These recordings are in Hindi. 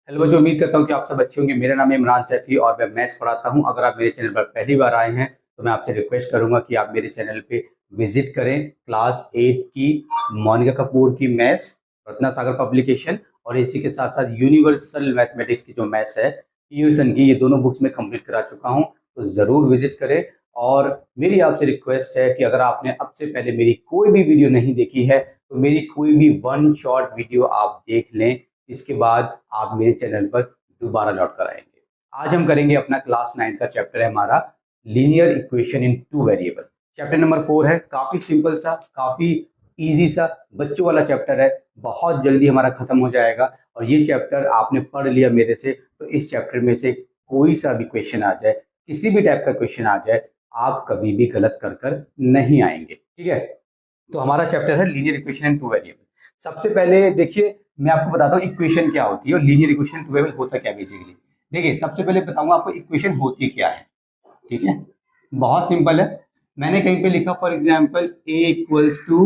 हेलो बच्चों, उम्मीद करता हूँ कि आप सब अच्छे होंगे। मेरा नाम है इमरान सैफी और मैं मैथ्स पढ़ाता हूँ। अगर आप मेरे चैनल पर पहली बार आए हैं तो मैं आपसे रिक्वेस्ट करूंगा कि आप मेरे चैनल पे विजिट करें। क्लास 8 की मोनिका कपूर की मैथ्स रत्ना सागर पब्लिकेशन और इसी के साथ साथ यूनिवर्सल मैथमेटिक्स की जो मैथ्स है ट्यूशन की, ये दोनों बुक्स में कंप्लीट करा चुका हूँ, तो ज़रूर विजिट करें। और मेरी आपसे रिक्वेस्ट है कि अगर आपने अब से पहले मेरी कोई भी वीडियो नहीं देखी है तो मेरी कोई भी वन शॉर्ट वीडियो आप देख लें, इसके बाद आप मेरे चैनल पर दोबारा लौट कर आएंगे। आज हम करेंगे अपना क्लास 9 का चैप्टर है हमारा लीनियर इक्वेशन इन टू वेरिएबल। चैप्टर नंबर 4 है, काफी सिंपल सा, काफी इजी सा बच्चों वाला चैप्टर है, बहुत जल्दी हमारा खत्म हो जाएगा। और ये चैप्टर आपने पढ़ लिया मेरे से तो इस चैप्टर में से कोई सा भी क्वेश्चन आ जाए, किसी भी टाइप का क्वेश्चन आ जाए, आप कभी भी गलत कर नहीं आएंगे। ठीक है, तो हमारा चैप्टर है लीनियर इक्वेशन इन टू वेरिएबल। सबसे पहले देखिए, मैं आपको बताता हूँ इक्वेशन क्या होती है और लीनियर इक्वेशन टू वेरिएबल होता क्या बेसिकली। देखिए, सबसे पहले बताऊंगा आपको इक्वेशन होती क्या है। ठीक है, बहुत सिंपल है। मैंने कहीं पे लिखा for example a equals to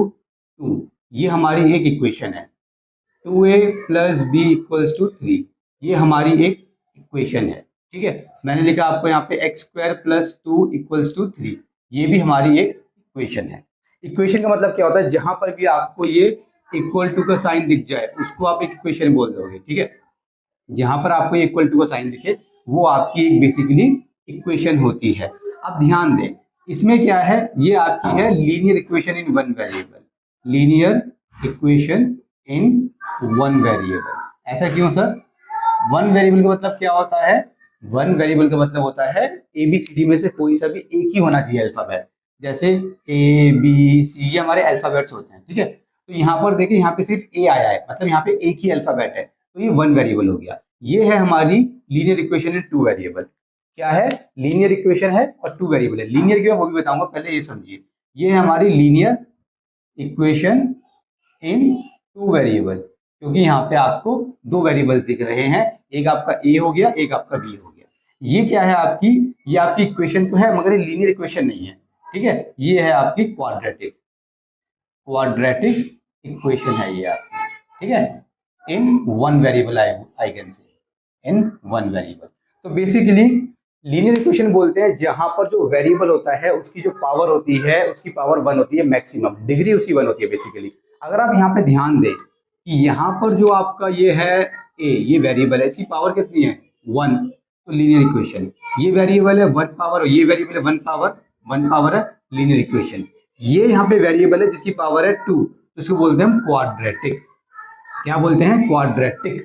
2, ये हमारी एक इक्वेशन है। 2a plus B equals to 3, ये हमारी एक इक्वेशन है। ठीक है, मैंने लिखा आपको यहाँ पे x square plus 2 equals to 3, ये भी हमारी एक इक्वेशन है। इक्वेशन का मतलब क्या होता है, जहां पर भी आपको ये इक्वल टू का साइन दिख जाए उसको आप एक इक्वेशन बोल दोगे। ठीक है, जहां पर आपको इक्वल टू का साइन दिखे वो आपकी एक बेसिकली इक्वेशन होती है। अब ध्यान दें, इसमें क्या है, ये आपकी है linear equation in one variable. Linear equation in one variable. ऐसा क्यों सर? वन वेरिएबल का मतलब क्या होता है? वन वेरिएबल का मतलब होता है ABCD में से कोई सा भी एक ही होना चाहिए अल्फाबेट। जैसे ABC, ये हमारे अल्फाबेट्स होते हैं। ठीक है, तो यहाँ पर देखिए, यहाँ पे सिर्फ A आया है, मतलब यहाँ पे एक ही अल्फाबेट है, तो ये वन वेरिएबल हो गया। ये है हमारी लीनियर इक्वेशन इन टू वेरिएबल। क्या है? लीनियर इक्वेशन है और टू वेरिएबल है। लीनियर क्यों है वो भी बताऊंगा, पहले ये समझिए। ये है हमारी लीनियर इक्वेशन इन टू वेरिएबल, क्योंकि यहाँ पे आपको दो वेरिएबल्स दिख रहे हैं, एक आपका a हो गया, एक आपका b हो गया। ये क्या है आपकी? ये आपकी इक्वेशन तो है मगर ये लीनियर इक्वेशन नहीं है। ठीक है, ये है आपकी क्वाड्रेटिक इक्वेशन है ये आपकी। ठीक है, in one variable I can say in one variable. तो बेसिकली लीनियर इक्वेशन बोलते हैं जहां पर जो वेरिएबल होता है उसकी जो पावर होती है उसकी पावर वन होती है, मैक्सिमम डिग्री उसकी वन होती है बेसिकली। अगर आप यहाँ पे ध्यान दें कि यहाँ पर जो आपका ये है a, ये वेरिएबल है, इसकी पावर कितनी है? वन। तो लीनियर इक्वेशन, ये वेरिएबल है वन पावर, ये वेरिएबल है वन पावर है लीनियर इक्वेशन। ये यहाँ पे वेरिएबल है जिसकी पावर है टू, तो इसको बोलते हैं हम क्वाड्रेटिक। क्या बोलते हैं? क्वाड्रेटिक।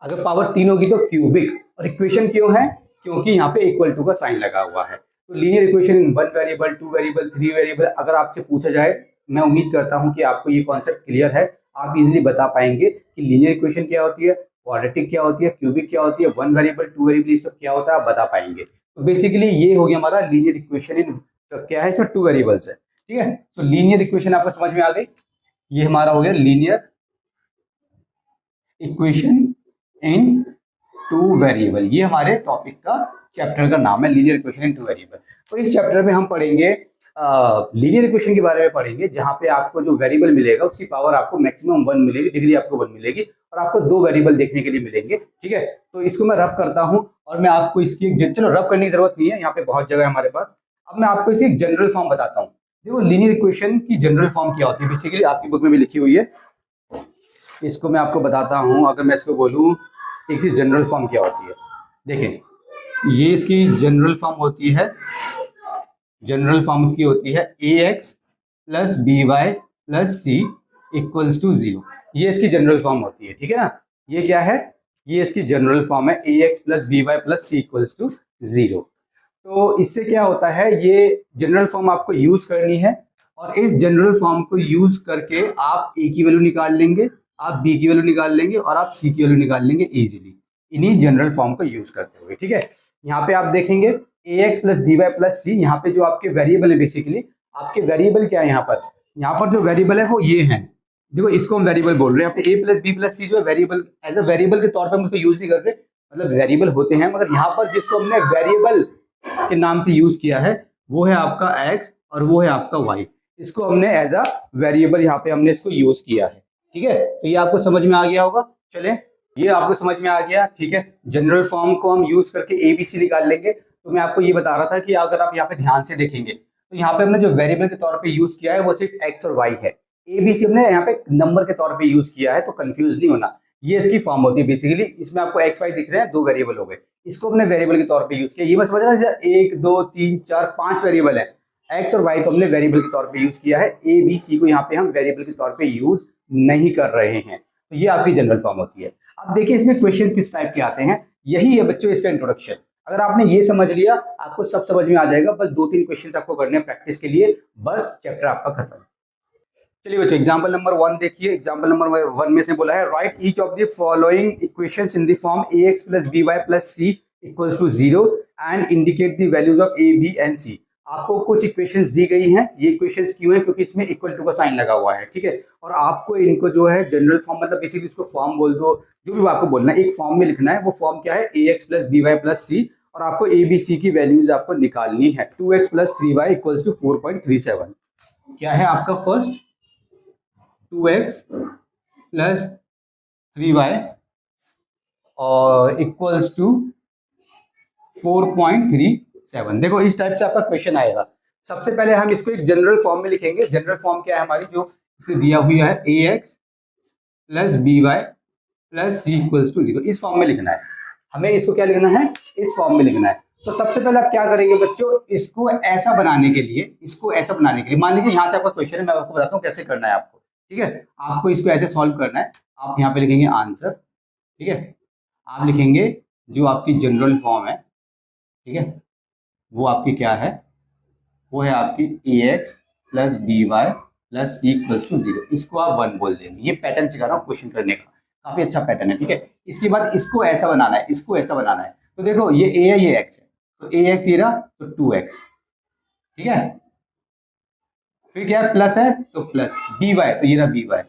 अगर पावर तीन होगी तो क्यूबिक। और इक्वेशन क्यों है? क्योंकि यहाँ पे इक्वल टू का साइन लगा हुआ है। तो linear equation in one variable, two variable, three variable, अगर आपसे पूछा जाए, मैं उम्मीद करता हूं कि आपको ये कॉन्सेप्ट क्लियर है। आप इजीली बता पाएंगे कि लीनियर इक्वेशन क्या होती है, क्वाड्रेटिक क्या होती है, क्यूबिक क्या होती है, वन वेरिएबल, टू वेरिएबल, ये सब क्या होता है आप बता पाएंगे। तो बेसिकली ये हो गया हमारा लीनियर इक्वेशन इन, तो क्या है, इसमें टू वेरिएबल्स है। ठीक है, तो लीनियर इक्वेशन आपको समझ में आ गई। ये हमारा हो गया लीनियर इक्वेशन इन टू वेरिएबल, ये हमारे टॉपिक का चैप्टर का नाम है, लीनियर इक्वेशन इन टू वेरिएबल। तो इस चैप्टर में हम पढ़ेंगे लीनियर इक्वेशन के बारे में पढ़ेंगे, जहां पे आपको जो वेरिएबल मिलेगा उसकी पावर आपको मैक्सिमम वन मिलेगी, डिग्री आपको वन मिलेगी और आपको दो वेरिएबल देखने के लिए मिलेंगे। ठीक है, तो इसको मैं रब करता हूं और मैं आपको इसकी चलो रब करने की जरूरत नहीं है, यहाँ पे बहुत जगह है हमारे पास। अब मैं आपको इसकी जनरल फॉर्म बताता हूँ। देखो, लीनियर इक्वेशन की जनरल फॉर्म क्या होती है, बेसिकली आपकी बुक में भी लिखी हुई है, इसको मैं आपको बताता हूँ। अगर मैं इसको बोलूँ इसकी जनरल फॉर्म क्या होती है, देखें, ये इसकी जनरल फॉर्म होती है। जनरल फॉर्म इसकी होती है ax plus B Y plus c equals to 0, ये इसकी जनरल फॉर्म होती है। ठीक है ना, ये क्या है? ये इसकी जनरल फॉर्म है ax plus B Y plus c equals to 0। तो इससे क्या होता है, ये जनरल फॉर्म आपको यूज करनी है और इस जनरल फॉर्म को यूज करके आप a की वैल्यू निकाल लेंगे, आप b की वैल्यू निकाल लेंगे और आप c की वैल्यू निकाल लेंगे इजीली, इन्हीं जनरल फॉर्म को यूज करते हुए। ठीक है, यहाँ पे आप देखेंगे ax plus B Y plus C, यहाँ पे जो आपके वेरिएबल है, बेसिकली आपके वेरिएबल क्या है, यहाँ पर जो वेरिएबल है वो ये है। देखो, इसको हम वेरिएबल बोल रहे हैं। यहाँ पे a प्लस बी प्लस सी जो है वेरिएबल, एज अ वेरिएबल के तौर पर हम उसको यूज नहीं करते, मतलब वेरिएबल होते हैं मगर यहाँ पर जिसको हमने वेरिएबल के नाम से यूज किया है वो है आपका x और वो है आपका y, इसको हमने एज अ वेरिएबल यहाँ पे हमने इसको यूज किया है। ठीक है, तो ये आपको समझ में आ गया होगा। चले, ये आपको समझ में आ गया, ठीक है। जनरल फॉर्म को हम यूज करके ABC निकाल लेंगे। तो मैं आपको ये बता रहा था कि अगर आप यहाँ पे ध्यान से देखेंगे तो यहाँ पे हमने जो वेरिएबल के तौर पे यूज किया है वो सिर्फ x और y है। ABC हमने यहाँ पे नंबर के तौर पे यूज किया है, तो कंफ्यूज नहीं होना। ये इसकी फॉर्म होती है बेसिकली। इसमें आपको x y दिख रहे हैं, 2 वेरिएबल हो गए, इसको हमने वेरिएबल के तौर पे यूज किया। ये मैं समझ रहा हूँ 1 2 3 4 5 वेरिएबल है, x और y को हमने वेरिएबल के तौर पे यूज किया है, ABC को यहाँ पे हम वेरिएबल के तौर पे यूज नहीं कर रहे हैं। तो ये आपकी जनरल फॉर्म होती है। अब देखिए इसमें क्वेश्चंस किस टाइप के आते हैं, यही है बच्चों इसका इंट्रोडक्शन। अगर आपने ये समझ लिया आपको सब समझ में आ जाएगा। बस 2-3 क्वेश्चंस आपको करने हैं प्रैक्टिस के लिए, बस चैप्टर आपका खत्म। चलिए बच्चों एग्जांपल नंबर 1 देखिए। एग्जांपल नंबर 1 में इसने बोला है right each of the following equations in the form ax + by + c = 0 and indicate the values of a b and c। आपको कुछ इक्वेशंस दी गई हैं। ये इक्वेशंस क्यों है? क्योंकि इसमें इक्वल टू का साइन लगा हुआ है, ठीक है। और आपको इनको जो है जनरल फॉर्म मतलब बेसिकली इसको फॉर्म बोल दो, जो भी आपको बोलना है, एक फॉर्म में लिखना है। वो फॉर्म क्या है? ax + by + c, और आपको a b c की वैल्यूज आपको निकालनी है। 2x + 3y = 4.37। क्या है आपका फर्स्ट? 2x + 3y और इक्वल्स टू 4.37। देखो इस टाइप से आपका क्वेश्चन आएगा। सबसे पहले हम इसको एक जनरल फॉर्म में लिखेंगे। जनरल फॉर्म क्या है हमारी, जो इसमें दिया हुआ है ax + by + c = 0। इस फॉर्म में लिखना है हमें। इसको क्या लिखना है? इस फॉर्म में लिखना है। तो सबसे पहले आप क्या करेंगे बच्चों, इसको ऐसा बनाने के लिए, मान लीजिए यहाँ से आपका क्वेश्चन है, मैं आपको बताता हूँ कैसे करना है आपको, ठीक है। आपको इसको ऐसे सॉल्व करना है। आप यहाँ पे लिखेंगे आंसर, ठीक है। आप लिखेंगे जो आपकी जनरल फॉर्म है, ठीक है, वो आपकी क्या है? वो है आपकी ax + by + c = 0। इसको आप 1 बोल देंगे। ये पैटर्न सिखा रहा हूँ क्वेश्चन करने का, काफी अच्छा पैटर्न है, ठीक है। इसके बाद इसको ऐसा बनाना है, इसको ऐसा बनाना है। तो देखो ये a है, ये x है, तो ax ये रहा, तो 2x, ठीक है। फिर क्या है? प्लस है तो प्लस by, तो ये रहा by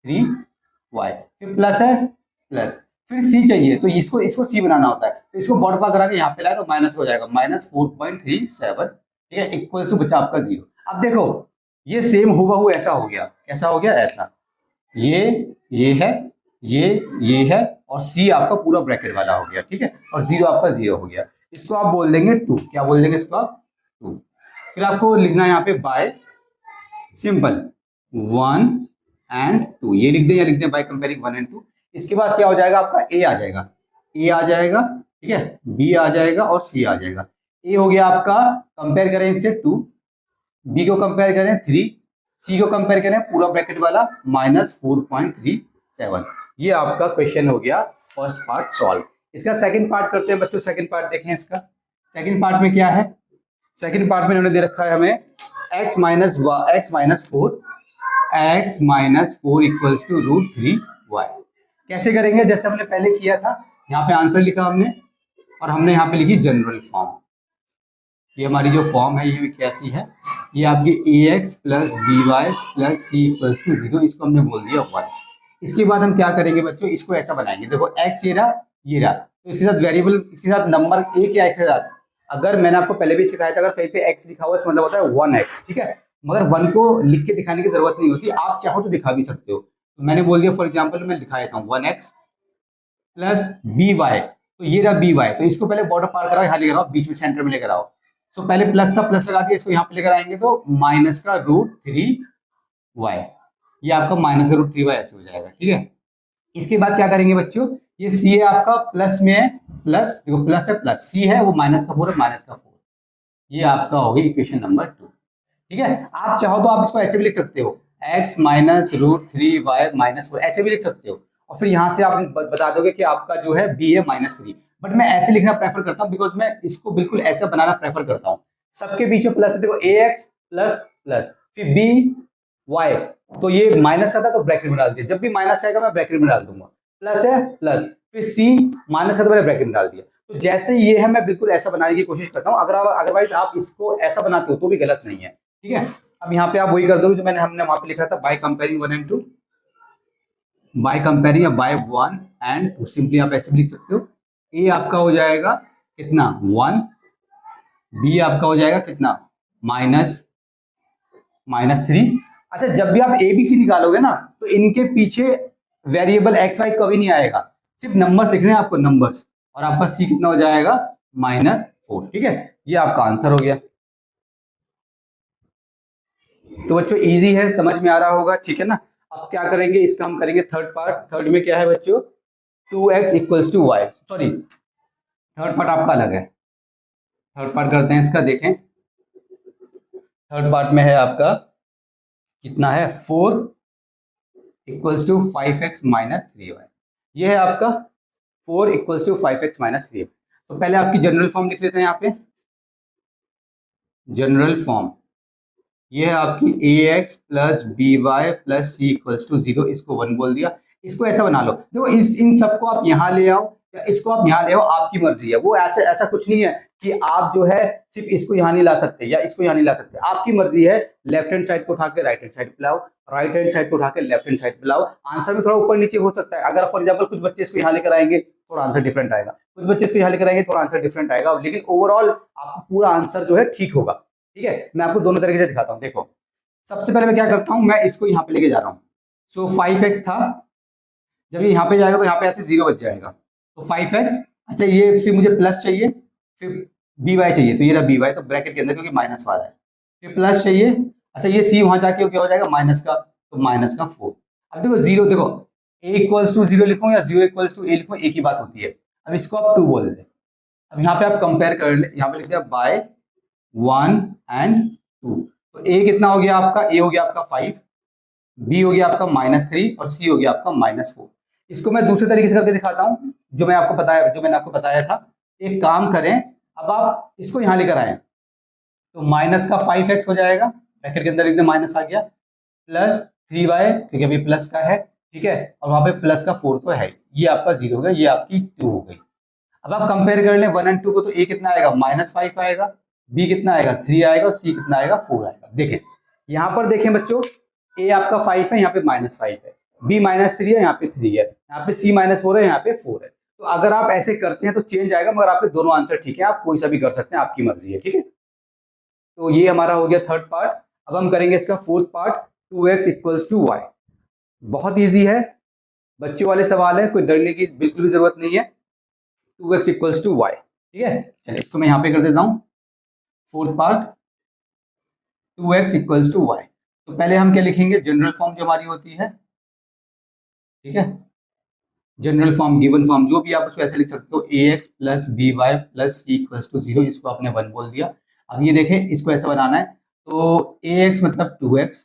3y, फिर प्लस है प्लस, फिर c चाहिए तो इसको c बनाना होता है। तो इसको बॉड पा करा के यहाँ पे लाए तो माइनस हो जाएगा, -4.37, ठीक है, इक्वल्स टू बचा आपका 0। अब देखो ये सेम हुबहू ऐसा हो गया। कैसा हो गया? ऐसा। ये है, ये है, और c आपका पूरा ब्रैकेट वाला हो गया, ठीक है, और 0 आपका 0 हो गया। इसको आप बोल देंगे 2। क्या बोल देंगे इसको आप? 2। फिर आपको लिखना है यहाँ पे बाय सिंपल 1 एंड 2। ये लिख दें या लिख दें बाय कंपेयरिंग 1 एंड 2। इसके बाद क्या हो जाएगा? आपका a आ जाएगा, ठीक है, b आ जाएगा और c आ जाएगा। a हो गया आपका, कंपेयर करें इससे 2, b को कंपेयर करें 3, c को कंपेयर करें पूरा ब्रैकेट वाला -4.37। ये आपका क्वेश्चन हो गया फर्स्ट पार्ट सॉल्व। इसका सेकंड पार्ट करते हैं बच्चों। सेकंड पार्ट देखें इसका। सेकंड पार्ट में क्या है? सेकंड पार्ट में उन्होंने दे रखा है हमें x - 4 इक्वल्स टू √3y। कैसे करेंगे? जैसे हमने पहले किया था, यहाँ पे आंसर लिखा हमने और हमने यहाँ पे लिखी जनरल फॉर्म। ये हमारी जो फॉर्म है ये कैसी है? ये आपकी ax + by + c = 0, इसको हमने बोल दिया 1। इसके बाद हम क्या करेंगे बच्चों? इसको ऐसा बनाएंगे। देखो x ये रहा, ये रहा, तो इसके साथ वेरिएबल, इसके साथ नंबर एक या x के साथ, अगर मैंने आपको पहले भी सिखाया था, अगर कहीं पे x लिखा हुआ है मतलब होता है 1x, ठीक है। मगर 1 को लिख के दिखाने की जरूरत नहीं होती, आप चाहो तो दिखा भी सकते हो। तो मैंने बोल दिया फॉर एग्जांपल मैं दिखा देता हूँ 1x + by, तो ये रहा by, तो इसको पहले बॉर्डर पार कराओ, यहाँ लेकर आओ, बीच में सेंटर में लेकर आओ। तो पहले प्लस था, प्लस लगा दिया, इसको यहाँ पे लेकर आएंगे तो -√3y, ये आपका -√3y ऐसे हो जाएगा, ठीक है। इसके बाद क्या करेंगे बच्चों? ये c है आपका, प्लस में है, प्लस देखो प्लस है प्लस, c है वो -4 है, -4, ये आपका हो गया इक्वेशन नंबर 2, ठीक है। आप चाहो तो आप इसको ऐसे भी लिख सकते हो, x - √3y - 4, ऐसे भी लिख सकते हो, और फिर यहाँ से आप बता दोगे कि आपका जो है b है -3। बट मैं ऐसे लिखना प्रेफर करता हूँ, बिकॉज मैं इसको बिल्कुल ऐसा बनाना प्रेफर करता हूँ। सबके बीच में प्लस है, देखो ax ++ फिर by, तो ये माइनस का था तो ब्रैकेट में डाल दिया, जब भी माइनस आएगा मैं ब्रैकेट में डाल दूंगा, प्लस है प्लस, फिर c माइनस का तो मैंने ब्रैकेट में डाल दिया। तो जैसे ये है मैं बिल्कुल ऐसा बनाने की कोशिश करता हूँ। अगर अदरवाइज आप इसको ऐसा बनाते हो तो भी गलत नहीं है, ठीक है। अब यहाँ पे आप वही कर दो जो हमने वहां पे लिखा था, by comparing 1 and 2, by comparing या बाय 1 एंड 2, सिंपली आप ऐसे भी लिख सकते हो। a आपका हो जाएगा कितना? 1, b आपका हो जाएगा कितना? -3। अच्छा, जब भी आप ABC निकालोगे ना तो इनके पीछे वेरिएबल x y कभी नहीं आएगा, सिर्फ नंबर्स लिखने हैं आपको, नंबर्स, और आपका सी कितना हो जाएगा -4। ठीक है, ये आपका आंसर हो गया। तो बच्चों इजी है, समझ में आ रहा होगा, ठीक है ना। अब क्या करेंगे, इसका हम करेंगे थर्ड पार्ट। थर्ड में क्या है बच्चों, 2x equals to y, sorry third part आपका अलग है। थर्ड पार्ट करते हैं इसका, देखें थर्ड पार्ट में है आपका कितना है, 4 equals to 5x minus 3y। ये है आपका 4 equals to 5x minus 3y। तो पहले आपकी जनरल फॉर्म लिख लेते हैं यहाँ पे। जनरल फॉर्म ये है आपकी ax plus B Y plus c equals to 0, इसको 1 बोल दिया। इसको ऐसा बना लो, देखो इन सबको आप यहाँ ले आओ या इसको आप यहाँ ले आओ, आपकी मर्जी है। वो ऐसा कुछ नहीं है कि आप जो है सिर्फ इसको यहाँ नहीं ला सकते या इसको यहाँ नहीं ला सकते, आपकी मर्जी है। लेफ्ट हैंड साइड को उठा के राइट हैंड साइड पे लाओ, राइट हैंड साइड को उठा के लेफ्ट हैंड साइड पे लाओ। आंसर में थोड़ा ऊपर नीचे हो सकता है। अगर फॉर एग्जाम्पल कुछ बच्चे इसको यहाँ लेकर आएंगे थोड़ा आंसर डिफरेंट आएगा, कुछ बच्चे इसको यहाँ लेकर आएंगे थोड़ा आंसर डिफरेंट आएगा, लेकिन ओवरऑल आपको पूरा आंसर जो है ठीक होगा। ठीक है, मैं आपको दोनों तरीके से दिखाता हूँ। देखो सबसे पहले मैं क्या करता हूं, मैं इसको यहाँ पे लेके जा रहा हूँ। सो 5x था, जब ये यहाँ पे जाएगा तो यहाँ पे ऐसे 0 बच जाएगा, तो 5x। अच्छा ये फिर मुझे प्लस चाहिए, फिर by चाहिए, तो ये रहा by, तो ब्रैकेट के अंदर क्योंकि माइनस वाला है, फिर प्लस चाहिए। अच्छा ये c वहां जाके क्या हो जाएगा, माइनस का, तो माइनस का 4। अब देखो 0, देखो a इक्वल्स टू 0 लिखूं या 0 इक्वल्स टू a लिखूं, एक ही बात होती है। अब इसको आप 2 बोल दे। अब यहाँ पे आप कंपेयर कर ले, यहाँ पे लिखते हैं बाय 1 एंड 2, तो a कितना हो गया आपका, a हो गया आपका 5, b हो गया आपका -3 और c हो गया आपका -4। इसको मैं दूसरे तरीके से करके दिखाता हूँ, जो मैंने आपको बताया था। एक काम करें, अब आप इसको यहाँ लेकर आए तो माइनस का 5x हो जाएगा, ब्रैकेट के अंदर एकदम माइनस आ गया, प्लस 3y क्योंकि अभी प्लस का है, ठीक है, और वहां पे प्लस का 4 तो है, ये आपका 0 हो गया, ये आपकी 2 हो गई। अब आप कंपेयर कर लें 1 एंड 2 को, तो a कितना आएगा -5 आएगा, b कितना आएगा 3 आएगा और c कितना आएगा 4 आएगा। देखें यहाँ पर, देखें बच्चों a आपका 5 है, यहाँ पे -5 है, b -3 है, यहाँ पे 3 है, यहाँ पे c -4 है, यहाँ पे 4 है। तो अगर आप ऐसे करते हैं तो चेंज आएगा, मगर आपके दोनों आंसर ठीक है, आप कोई सा भी कर सकते हैं, आपकी मर्जी है। ठीक है, तो ये हमारा हो गया थर्ड पार्ट। अब हम करेंगे इसका fourth part, 2x equals to y. बहुत ईजी है, बच्चों वाले सवाल है, कोई डरने की बिल्कुल भी जरूरत नहीं है। 2x इक्वल्स टू वाई, ठीक है। चलिए इसको मैं यहाँ पे कर देता हूँ, fourth part 2x equals to y. तो पहले हम क्या लिखेंगे, जनरल फॉर्म जो हमारी होती है, ठीक है, जनरल फॉर्म, गिवन फॉर्म, जो भी आप उसको ऐसे लिख सकते हो, ax plus B Y plus c equals to 0, इसको आपने 1 बोल दिया। अब ये देखें, इसको ऐसा बनाना है, तो ax मतलब 2x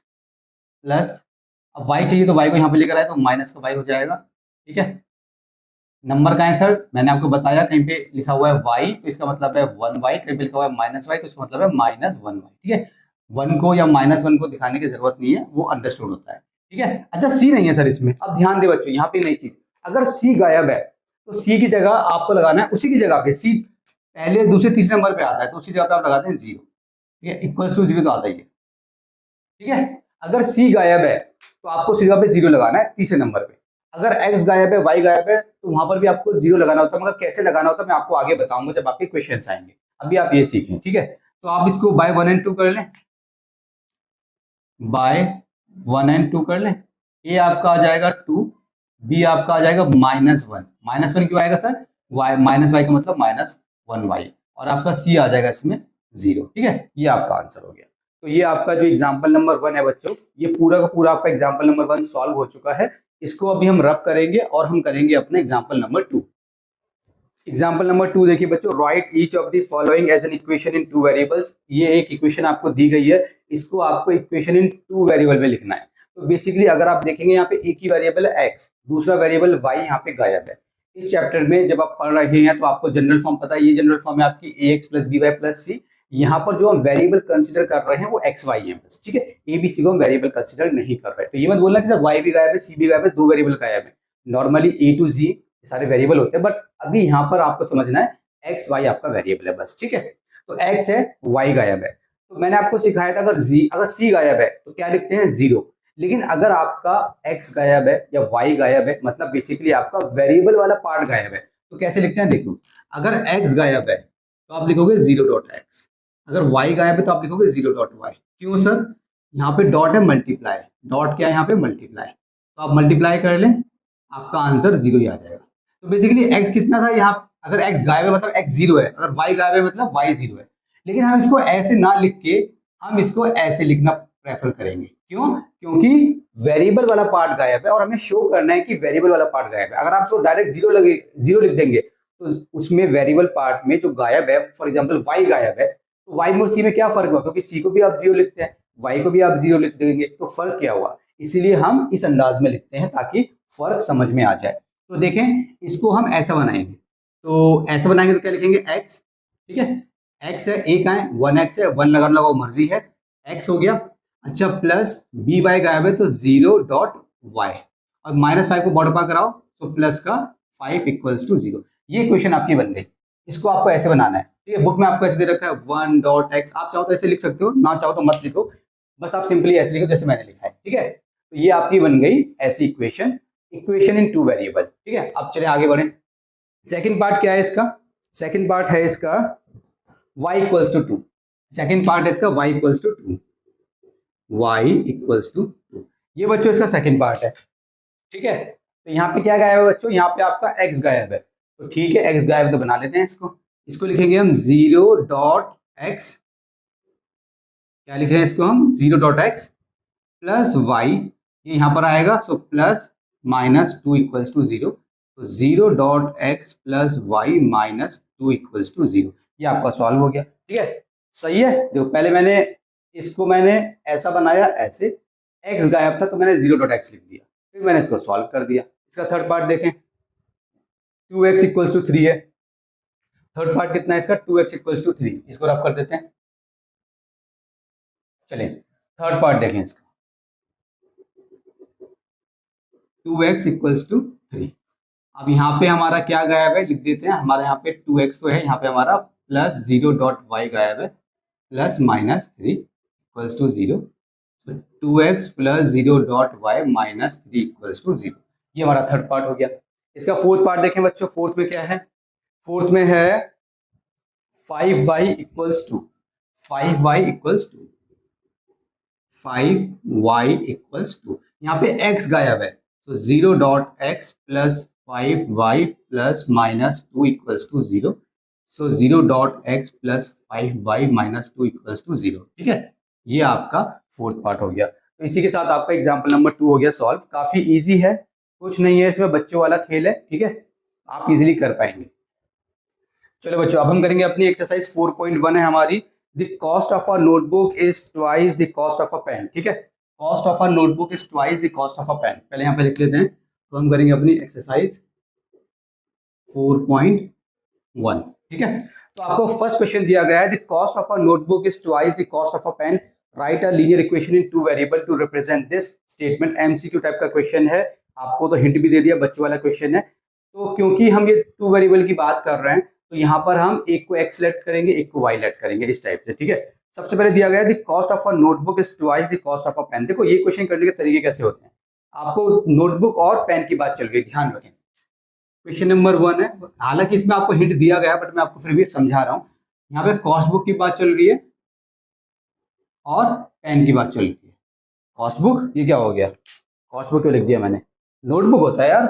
प्लस, अब y चाहिए तो y को यहाँ पे लेकर आए तो माइनस का y हो जाएगा। ठीक है, नंबर का है सर, मैंने आपको बताया कहीं पे लिखा हुआ है y तो इसका मतलब है 1y, कहीं पे लिखा हुआ है -y तो इसका मतलब है -1y। ठीक है, 1 को या -1 को दिखाने की जरूरत नहीं है, वो अंडरस्टूड होता है। ठीक है, अच्छा सी नहीं है सर इसमें। अब ध्यान दे बच्चों, यहाँ पे नई चीज, अगर सी गायब है तो सी की जगह आपको लगाना है, उसी की जगह पे सी पहले दूसरे तीसरे नंबर पे आता है तो उसी जगह पे आप लगाते हैं 0। ठीक है, इक्वल्स टू 0 तो आता ही है। ठीक है, अगर सी गायब है तो आपको उसी जगह पे 0 लगाना है तीसरे नंबर पे। अगर x गायब है, y गायब है, तो वहां पर भी आपको 0 लगाना होता है, मगर कैसे लगाना होता है मैं आपको आगे बताऊंगा जब आपके क्वेश्चंस आएंगे। अभी आप ये सीखें। ठीक है, तो आप इसको बाय 1 एंड 2 कर लें, बाय 1 एंड 2 कर लें। a आपका आ जाएगा 2, b आपका आ जाएगा -1। -1 क्यों आएगा सर, y का मतलब -1y, और आपका c आ जाएगा इसमें 0। ठीक है, ये आपका आंसर हो गया। तो ये आपका जो एग्जाम्पल नंबर 1 है बच्चों, ये पूरा का पूरा आपका एग्जाम्पल नंबर 1 सॉल्व हो चुका है। इसको अभी हम रब करेंगे और हम करेंगे अपने एग्जाम्पल नंबर 2। एग्जाम्पल नंबर 2 देखिए बच्चों, write each of the following as an equation in 2 variables. ये एक इक्वेशन आपको दी गई है, इसको आपको इक्वेशन इन 2 वेरिएबल में लिखना है। तो बेसिकली अगर आप देखेंगे यहाँ पे एक ही वेरिएबल है x, दूसरा वेरिएबल y यहाँ पे गायब है। इस चैप्टर में जब आप पढ़ रहे हैं तो आपको जनरल फॉर्म पता है, ये जनरल फॉर्म है आपकी ax plus B Y plus C. यहाँ पर जो हम वेरिएबल कंसीडर कर रहे हैं वो एक्स वाई है बस। ठीक है, ए बी सी को हम वेरिएबल कंसीडर नहीं कर रहे। तो ये मत बोलना कि सर वाई भी गायब है, सी भी गायब है, 2 वेरिएबल गायब है। नॉर्मली ए टू जी सारे वेरिएबल होते हैं, बट अभी यहाँ पर आपको समझना है एक्स वाई आपका वेरिएबल है बस। ठीक है, तो एक्स है, वाई गायब है। तो मैंने आपको सिखाया था अगर सी गायब है तो क्या लिखते हैं 0। लेकिन अगर आपका x गायब है या y गायब है, मतलब बेसिकली आपका वेरिएबल वाला पार्ट गायब है, तो कैसे लिखते हैं, देखो अगर x गायब है तो आप लिखोगे 0.x, अगर y गायब है तो आप लिखोगे 0.y। क्यों सर, यहाँ पे डॉट है मल्टीप्लाई, डॉट क्या है यहाँ पे मल्टीप्लाई, तो आप मल्टीप्लाई कर लें आपका आंसर 0 ही आ जाएगा। तो बेसिकली x कितना था यहाँ, अगर x गायब है मतलब x 0 है, अगर y गायब है मतलब y 0 है। लेकिन हम इसको ऐसे ना लिख के हम इसको ऐसे लिखना प्रेफर करेंगे। क्यों? क्योंकि वेरिएबल वाला पार्ट गायब है और हमें शो करना है कि वेरिएबल वाला पार्ट गायब है। अगर आप इसको डायरेक्ट जीरो लिख देंगे तो उसमें वेरिएबल पार्ट में जो गायब है, फॉर एग्जाम्पल y गायब है, तो y और c में क्या फर्क हुआ? क्योंकि c को भी आप 0 लिखते हैं, y को भी आप 0 लिख देंगे, तो फर्क क्या हुआ? इसीलिए हम इस अंदाज में लिखते हैं ताकि फर्क समझ में आ जाए। तो देखें, इसको हम ऐसा बनाएंगे, तो ऐसा बनाएंगे तो क्या लिखेंगे? x, ठीक है, x है, एक है 1x है, 1 लगाना लगाओ मर्जी है, x हो गया। अच्छा, प्लस बी वाई गायब है तो 0.y और -5 को बॉर्डर पार कराओ तो प्लस का 5 इक्वल्स टू 0। ये क्वेश्चन आपकी बन गई। इसको आपको ऐसे बनाना है, ठीक है। बुक में आपको ऐसे दे रखा है 1.x, आप चाहो तो ऐसे लिख सकते हो, ना चाहो तो मत लिखो, बस आप सिंपली ऐसे लिखो जैसे मैंने लिखा है, ठीक है। तो ये आपकी बन गई ऐसी इक्वेशन इन 2 वेरिएबल, ठीक है। अब चले आगे बढ़े। सेकंड पार्ट क्या है इसका? सेकंड पार्ट है इसका y equals to 2। Second part है इसका y equals to 2, y equals to 2। ये बच्चों इसका सेकंड पार्ट है, ठीक है। तो यहाँ पे क्या गायब है बच्चों? यहाँ पे आपका x गायब है, तो ठीक है, x गायब तो बना लेते हैं इसको लिखेंगे हम 0.x, क्या लिख रहे हैं इसको हम? 0.x प्लस y, ये यहाँ पर आएगा, सो प्लस -2 इक्वल्स टू 0, तो 0.x plus y -2 equals to 0। ये आपका सॉल्व हो गया, ठीक है। सही है। देखो, पहले मैंने ऐसा बनाया, ऐसे x गायब था तो मैंने 0.x लिख दिया, फिर मैंने इसको सॉल्व कर दिया। इसका थर्ड पार्ट देखें, 2x इक्वल्स टू 3 है। थर्ड पार्ट कितना है इसका? 2x इक्वल्स टू 3, इसको रफ कर देते हैं। चलिए थर्ड पार्ट देखें इसका, 2x इक्वल्स टू 3। अब यहाँ पे हमारा क्या गायब है लिख देते हैं, हमारे यहाँ पे 2x तो है, यहाँ पे हमारा प्लस 0.y गायब है, plus -3 equals to 0, 2x plus 0.y -3 equals to 0। ये हमारा थर्ड पार्ट हो गया। इसका फोर्थ पार्ट देखें बच्चों, फोर्थ में क्या है? फोर्थ में है 5y equals to 5y equals to 5y equals to, यहाँ पे x गायब है, तो 0.x plus 5y plus -2 equals to 0, so 0.x plus 5y -2 equals to 0, ठीक है। ये आपका फोर्थ पार्ट हो गया। तो इसी के साथ आपका एग्जाम्पल नंबर 2 हो गया सॉल्व। काफी इजी है, कुछ नहीं है इसमें, बच्चों वाला खेल है, ठीक है, आप इजीली कर पाएंगे। चलो बच्चों, अब हम करेंगे अपनी एक्सरसाइज 4.1 है हमारी, the cost of a notebook is twice the cost of a pen, ठीक है। Cost of a notebook is twice the cost of a pen, पहले यहाँ पे लिख लेते हैं। तो हम करेंगे अपनी एक्सरसाइज 4.1, ठीक है। तो आपको फर्स्ट क्वेश्चन दिया गया है, the cost of a notebook is twice the cost of a pen, write a linear equation in 2 variable to represent this statement. MCQ type का क्वेश्चन है, आपको तो हिंट भी दे दिया, बच्चों वाला क्वेश्चन है। तो क्योंकि हम ये 2 वेरिएबल की बात कर रहे हैं, तो यहाँ पर हम एक को x लेट करेंगे, एक को y लेट करेंगे, इस टाइप से, ठीक है। सबसे पहले दिया गया है the cost of a notebook is twice the cost of a pen. देखो ये क्वेश्चन करने के तरीके कैसे होते हैं, आपको नोटबुक और पेन की बात चल रही है, ध्यान रखें। क्वेश्चन नंबर 1 है, हालांकि इसमें आपको हिंट दिया गया, बट मैं आपको फिर भी समझा रहा हूँ। यहाँ पे कॉस्ट बुक की बात चल रही है और पेन की बात चल रही है। कॉस्ट बुक, ये क्या हो गया? कॉस्ट बुक क्यों लिख दिया मैंने? नोटबुक होता है यार,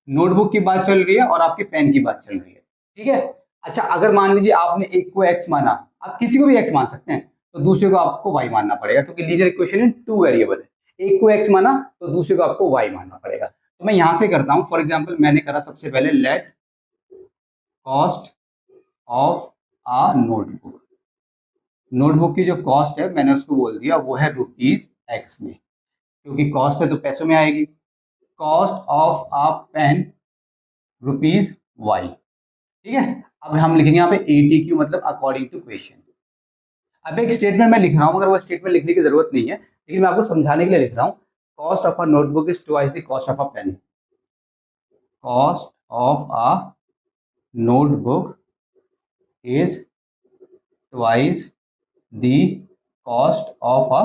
नोटबुक की बात चल रही है और आपके पेन की बात चल रही है, ठीक है। अच्छा, अगर मान लीजिए आपने एक को x माना, आप किसी को भी x मान सकते हैं, तो दूसरे को आपको y मानना पड़ेगा, क्योंकि लीनियर इक्वेशन इन 2 वेरिएबल है। एक को x माना तो दूसरे को आपको y मानना पड़ेगा। तो मैं यहां से करता हूं, फॉर एग्जाम्पल मैंने करा सबसे पहले let cost of a notebook, notebook की जो कॉस्ट है मैंने उसको बोल दिया वो है ₹x में, क्योंकि कॉस्ट है तो पैसों में आएगी। Cost of a pen ₹y, ठीक है। अब हम लिखेंगे यहाँ पे ATQ, मतलब अकॉर्डिंग टू क्वेश्चन। अब एक स्टेटमेंट मैं लिख रहा हूँ, मगर वो स्टेटमेंट लिखने की जरूरत नहीं है, लेकिन मैं आपको समझाने के लिए लिख रहा हूँ। Cost of a notebook is twice the cost of a pen, cost of a notebook is twice the cost of a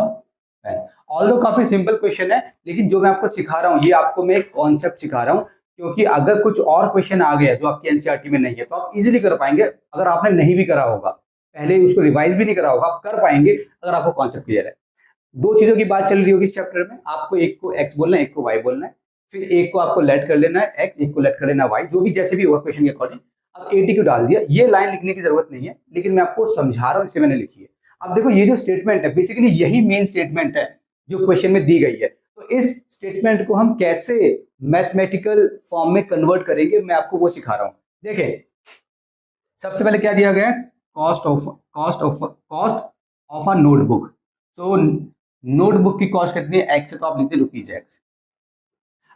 pen. Although काफी सिंपल क्वेश्चन है, लेकिन जो मैं आपको सिखा रहा हूँ ये आपको मैं एक कॉन्सेप्ट सिखा रहा हूँ, क्योंकि अगर कुछ और क्वेश्चन आ गया जो आपकी एनसीईआरटी में नहीं है तो आप इजीली कर पाएंगे। अगर आपने नहीं भी करा होगा, पहले उसको रिवाइज भी नहीं करा होगा, आप कर पाएंगे अगर आपको कॉन्सेप्ट क्लियर है। दो चीजों की बात चल रही होगी इस चैप्टर में, आपको एक को x बोलना है, एक को y बोलना है, फिर एक को आपको लेट कर लेना है x, एक को लेट कर लेना y, जो भी जैसे भी होगा क्वेश्चन के अकॉर्डिंग। अब एटी क्यों डाल दिया, ये लाइन लिखने की जरूरत नहीं है, लेकिन मैं आपको समझा रहा हूँ इसलिए मैंने लिखी है। अब देखो ये जो स्टेटमेंट है बेसिकली यही मेन स्टेटमेंट है जो क्वेश्चन में दी गई है। तो इस स्टेटमेंट को हम कैसे मैथमेटिकल फॉर्म में कन्वर्ट करेंगे मैं आपको वो सिखा रहा हूँ। देखें सबसे पहले क्या दिया गया है, कॉस्ट ऑफ अ नोटबुक। तो नोटबुक की कॉस्ट कितनी है, एक्स है, तो आप लिखते ₹x।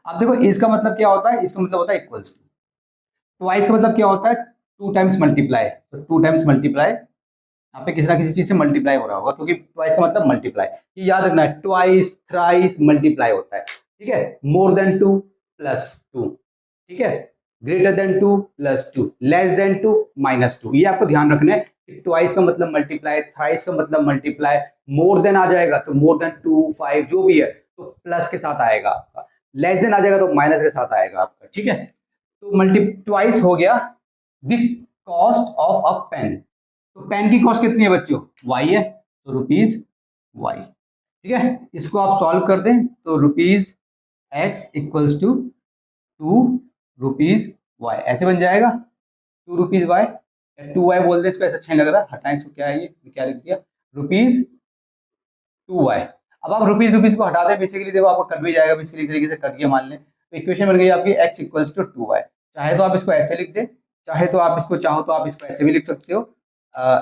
अब देखो इसका मतलब क्या होता है, इसका मतलब होता है इक्वल्स टू। ट्वाइस का मतलब क्या होता है, 2 टाइम्स मल्टीप्लाई। तो 2 टाइम्स मल्टीप्लाई, यहाँ पे किसी ना किसी चीज से मल्टीप्लाई हो रहा होगा, क्योंकि ट्वाइस का मतलब मल्टीप्लाई। ये याद रखना है, ट्वाइस थ्राइस मल्टीप्लाई होता है, ठीक है। मोर देन 2 प्लस 2, ठीक है। Greater than 2 plus 2, less than 2 minus 2। ये आपको ध्यान रखना है कि ट्वाइस का मतलब मल्टीप्लाई, थ्राइस का मतलब मल्टीप्लाई, मोर देन आ जाएगा तो मोर देन 2 5 जो भी है तो प्लस के साथ आएगा आपका, लेस देन आ जाएगा तो माइनस के साथ आएगा आपका, ठीक है। तो मल्टी ट्वाइस हो गया the cost of a pen. तो पेन की कॉस्ट कितनी है बच्चों, y है, तो ₹y, ठीक है। इसको आप सॉल्व कर दें तो ₹x इक्वल्स टू ₹2 ऐसे बन जाएगा, ₹2 2y बोल दें इसको, ऐसा अच्छा नहीं लग रहा, हटाएं इसको, क्या है ये क्या लिख दिया, ₹2y। अब आप रुपीज को हटा दें, बेसिकली देखो आपको कट भी जाएगा, बेसिकली तरीके से कट गया मान लें, तो इक्वेशन बन गई आपकी x इक्वल्स टू 2y। चाहे तो आप इसको ऐसे लिख दें, चाहे तो आप इसको चाहो तो आप इसको ऐसे भी लिख सकते हो,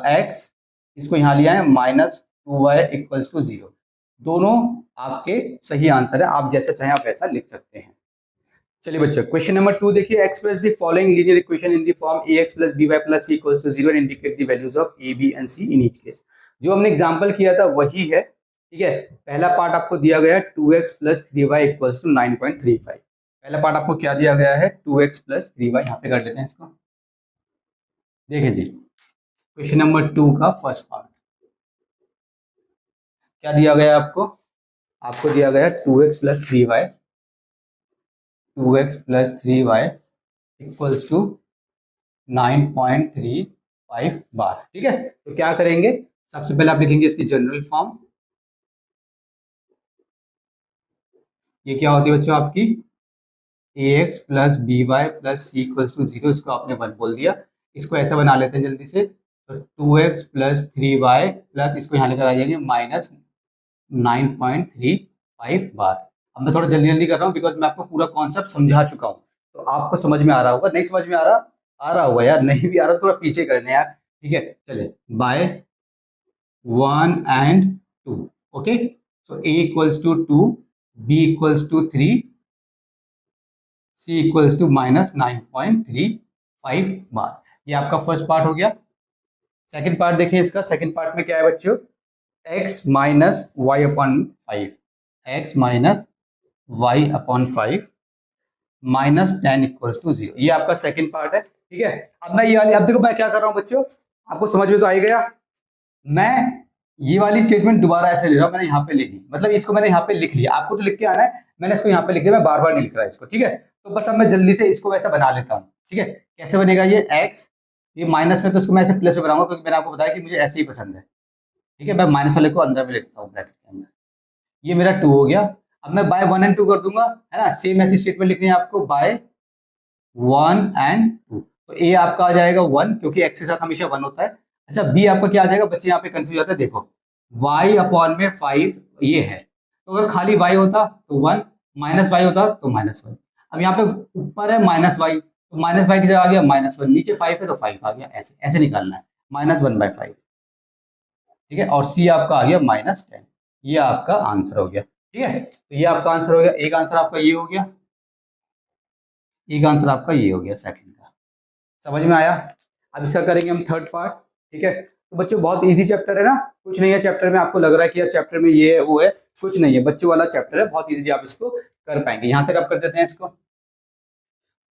x इसको यहाँ लिया है -2y इक्वल्स टू 0। दोनों आपके सही आंसर है, आप जैसा चाहें आप वैसा लिख सकते हैं। चलिए बच्चों क्वेश्चन नंबर 2 देखिए, express the following linear equation in the form ax + by + c equals to 0 and indicate the values of a b and c in each case. जो हमने एग्जांपल किया था वही है, ठीक है। पहला पार्ट आपको दिया गया है 2x + 3y इक्वल्स टू 9.35। पहला पार्ट आपको क्या दिया गया है, 2x + 3y, यहाँ पे कर लेते हैं इसको। देखिए जी क्वेश्चन नंबर 2 का फर्स्ट पार्ट क्या दिया गया है आपको, आपको दिया गया 2x + 3y, 2x + 3y equals to 9.35 बार, ठीक है। तो क्या करेंगे, सबसे पहले आप लिखेंगे इसकी जनरल फॉर्म। ये क्या होती है बच्चों आपकी, ax + by + c equals to 0, इसको आपने 1 बोल दिया। इसको ऐसा बना लेते हैं जल्दी से, तो 2x + 3y प्लस इसको यहाँ लेकर आ जाएंगे -9.35 बार। अब मैं थोड़ा जल्दी जल्दी कर रहा हूँ बिकॉज मैं आपको पूरा कॉन्सेप्ट समझा चुका हूँ, तो आपको समझ में आ रहा होगा, नहीं समझ में आ रहा होगा यार, नहीं भी आ रहा थोड़ा पीछे करने यार, ठीक है। चलिए by 1 and 2, okay. So a equals to 2, b equals to 3, c equals to -9.35 बार। ये आपका फर्स्ट पार्ट हो गया। सेकंड पार्ट देखिए इसका, सेकंड पार्ट में क्या है बच्चों, x - y/5, x - y/5 -10 equals to 0। ये आपका सेकंड पार्ट है, ठीक है। अब मैं ये वाली, अब देखो मैं क्या कर रहा हूं बच्चों, आपको समझ में तो आ ही गया। मैं ये वाली स्टेटमेंट दोबारा ऐसे ले रहा हूं, मैंने यहाँ पे लिखी, मतलब इसको मैंने यहाँ पे लिख लिया, आपको तो लिख के आना है, मैंने इसको यहाँ पे लिख लिया, मैं बार बार नहीं लिख रहा इसको, ठीक है। तो बस अब मैं जल्दी से इसको वैसा बना लेता हूँ, ठीक है। कैसे बनेगा ये x, ये माइनस में तो इसको मैं ऐसे प्लस में बनाऊंगा, क्योंकि मैंने आपको बताया कि मुझे ऐसे ही पसंद है, ठीक है। मैं माइनस वाले को अंदर में लिखता हूँ ब्रैकेट के अंदर, ये मेरा 2 हो गया। अब मैं बाय 1 and 2 कर दूंगा, है ना, सेम ऐसी स्टेटमेंट लिखनी है आपको, बाय 1 and 2। तो ए आपका आ जाएगा 1, क्योंकि एक्स के साथ हमेशा 1 होता है। अच्छा बी आपका क्या आ जाएगा बच्चे, यहाँ पे कंफ्यूज होता है, देखो y/5 ये है, तो अगर खाली y होता तो 1, -y होता तो -1। अब यहाँ पे ऊपर है -y, तो -y की जगह आ गया -1, नीचे 5 है तो 5 आ गया, ऐसे ऐसे निकालना है, -1/5, ठीक है। और सी आपका आ गया -10। ये आपका आंसर हो गया, ठीक है। तो ये आपका आंसर हो गया, एक आंसर आपका ये हो गया, एक आंसर आपका ये हो गया सेकंड का, समझ में आया। अब इसका करेंगे हम थर्ड पार्ट, ठीक है। तो बच्चों बहुत इजी चैप्टर है ना, कुछ नहीं है चैप्टर में, आपको लग रहा है कि यार चैप्टर में ये है वो है, कुछ नहीं है, बच्चों वाला चैप्टर है, बहुत इजीली आप इसको कर पाएंगे। यहाँ से आप कर देते हैं इसको,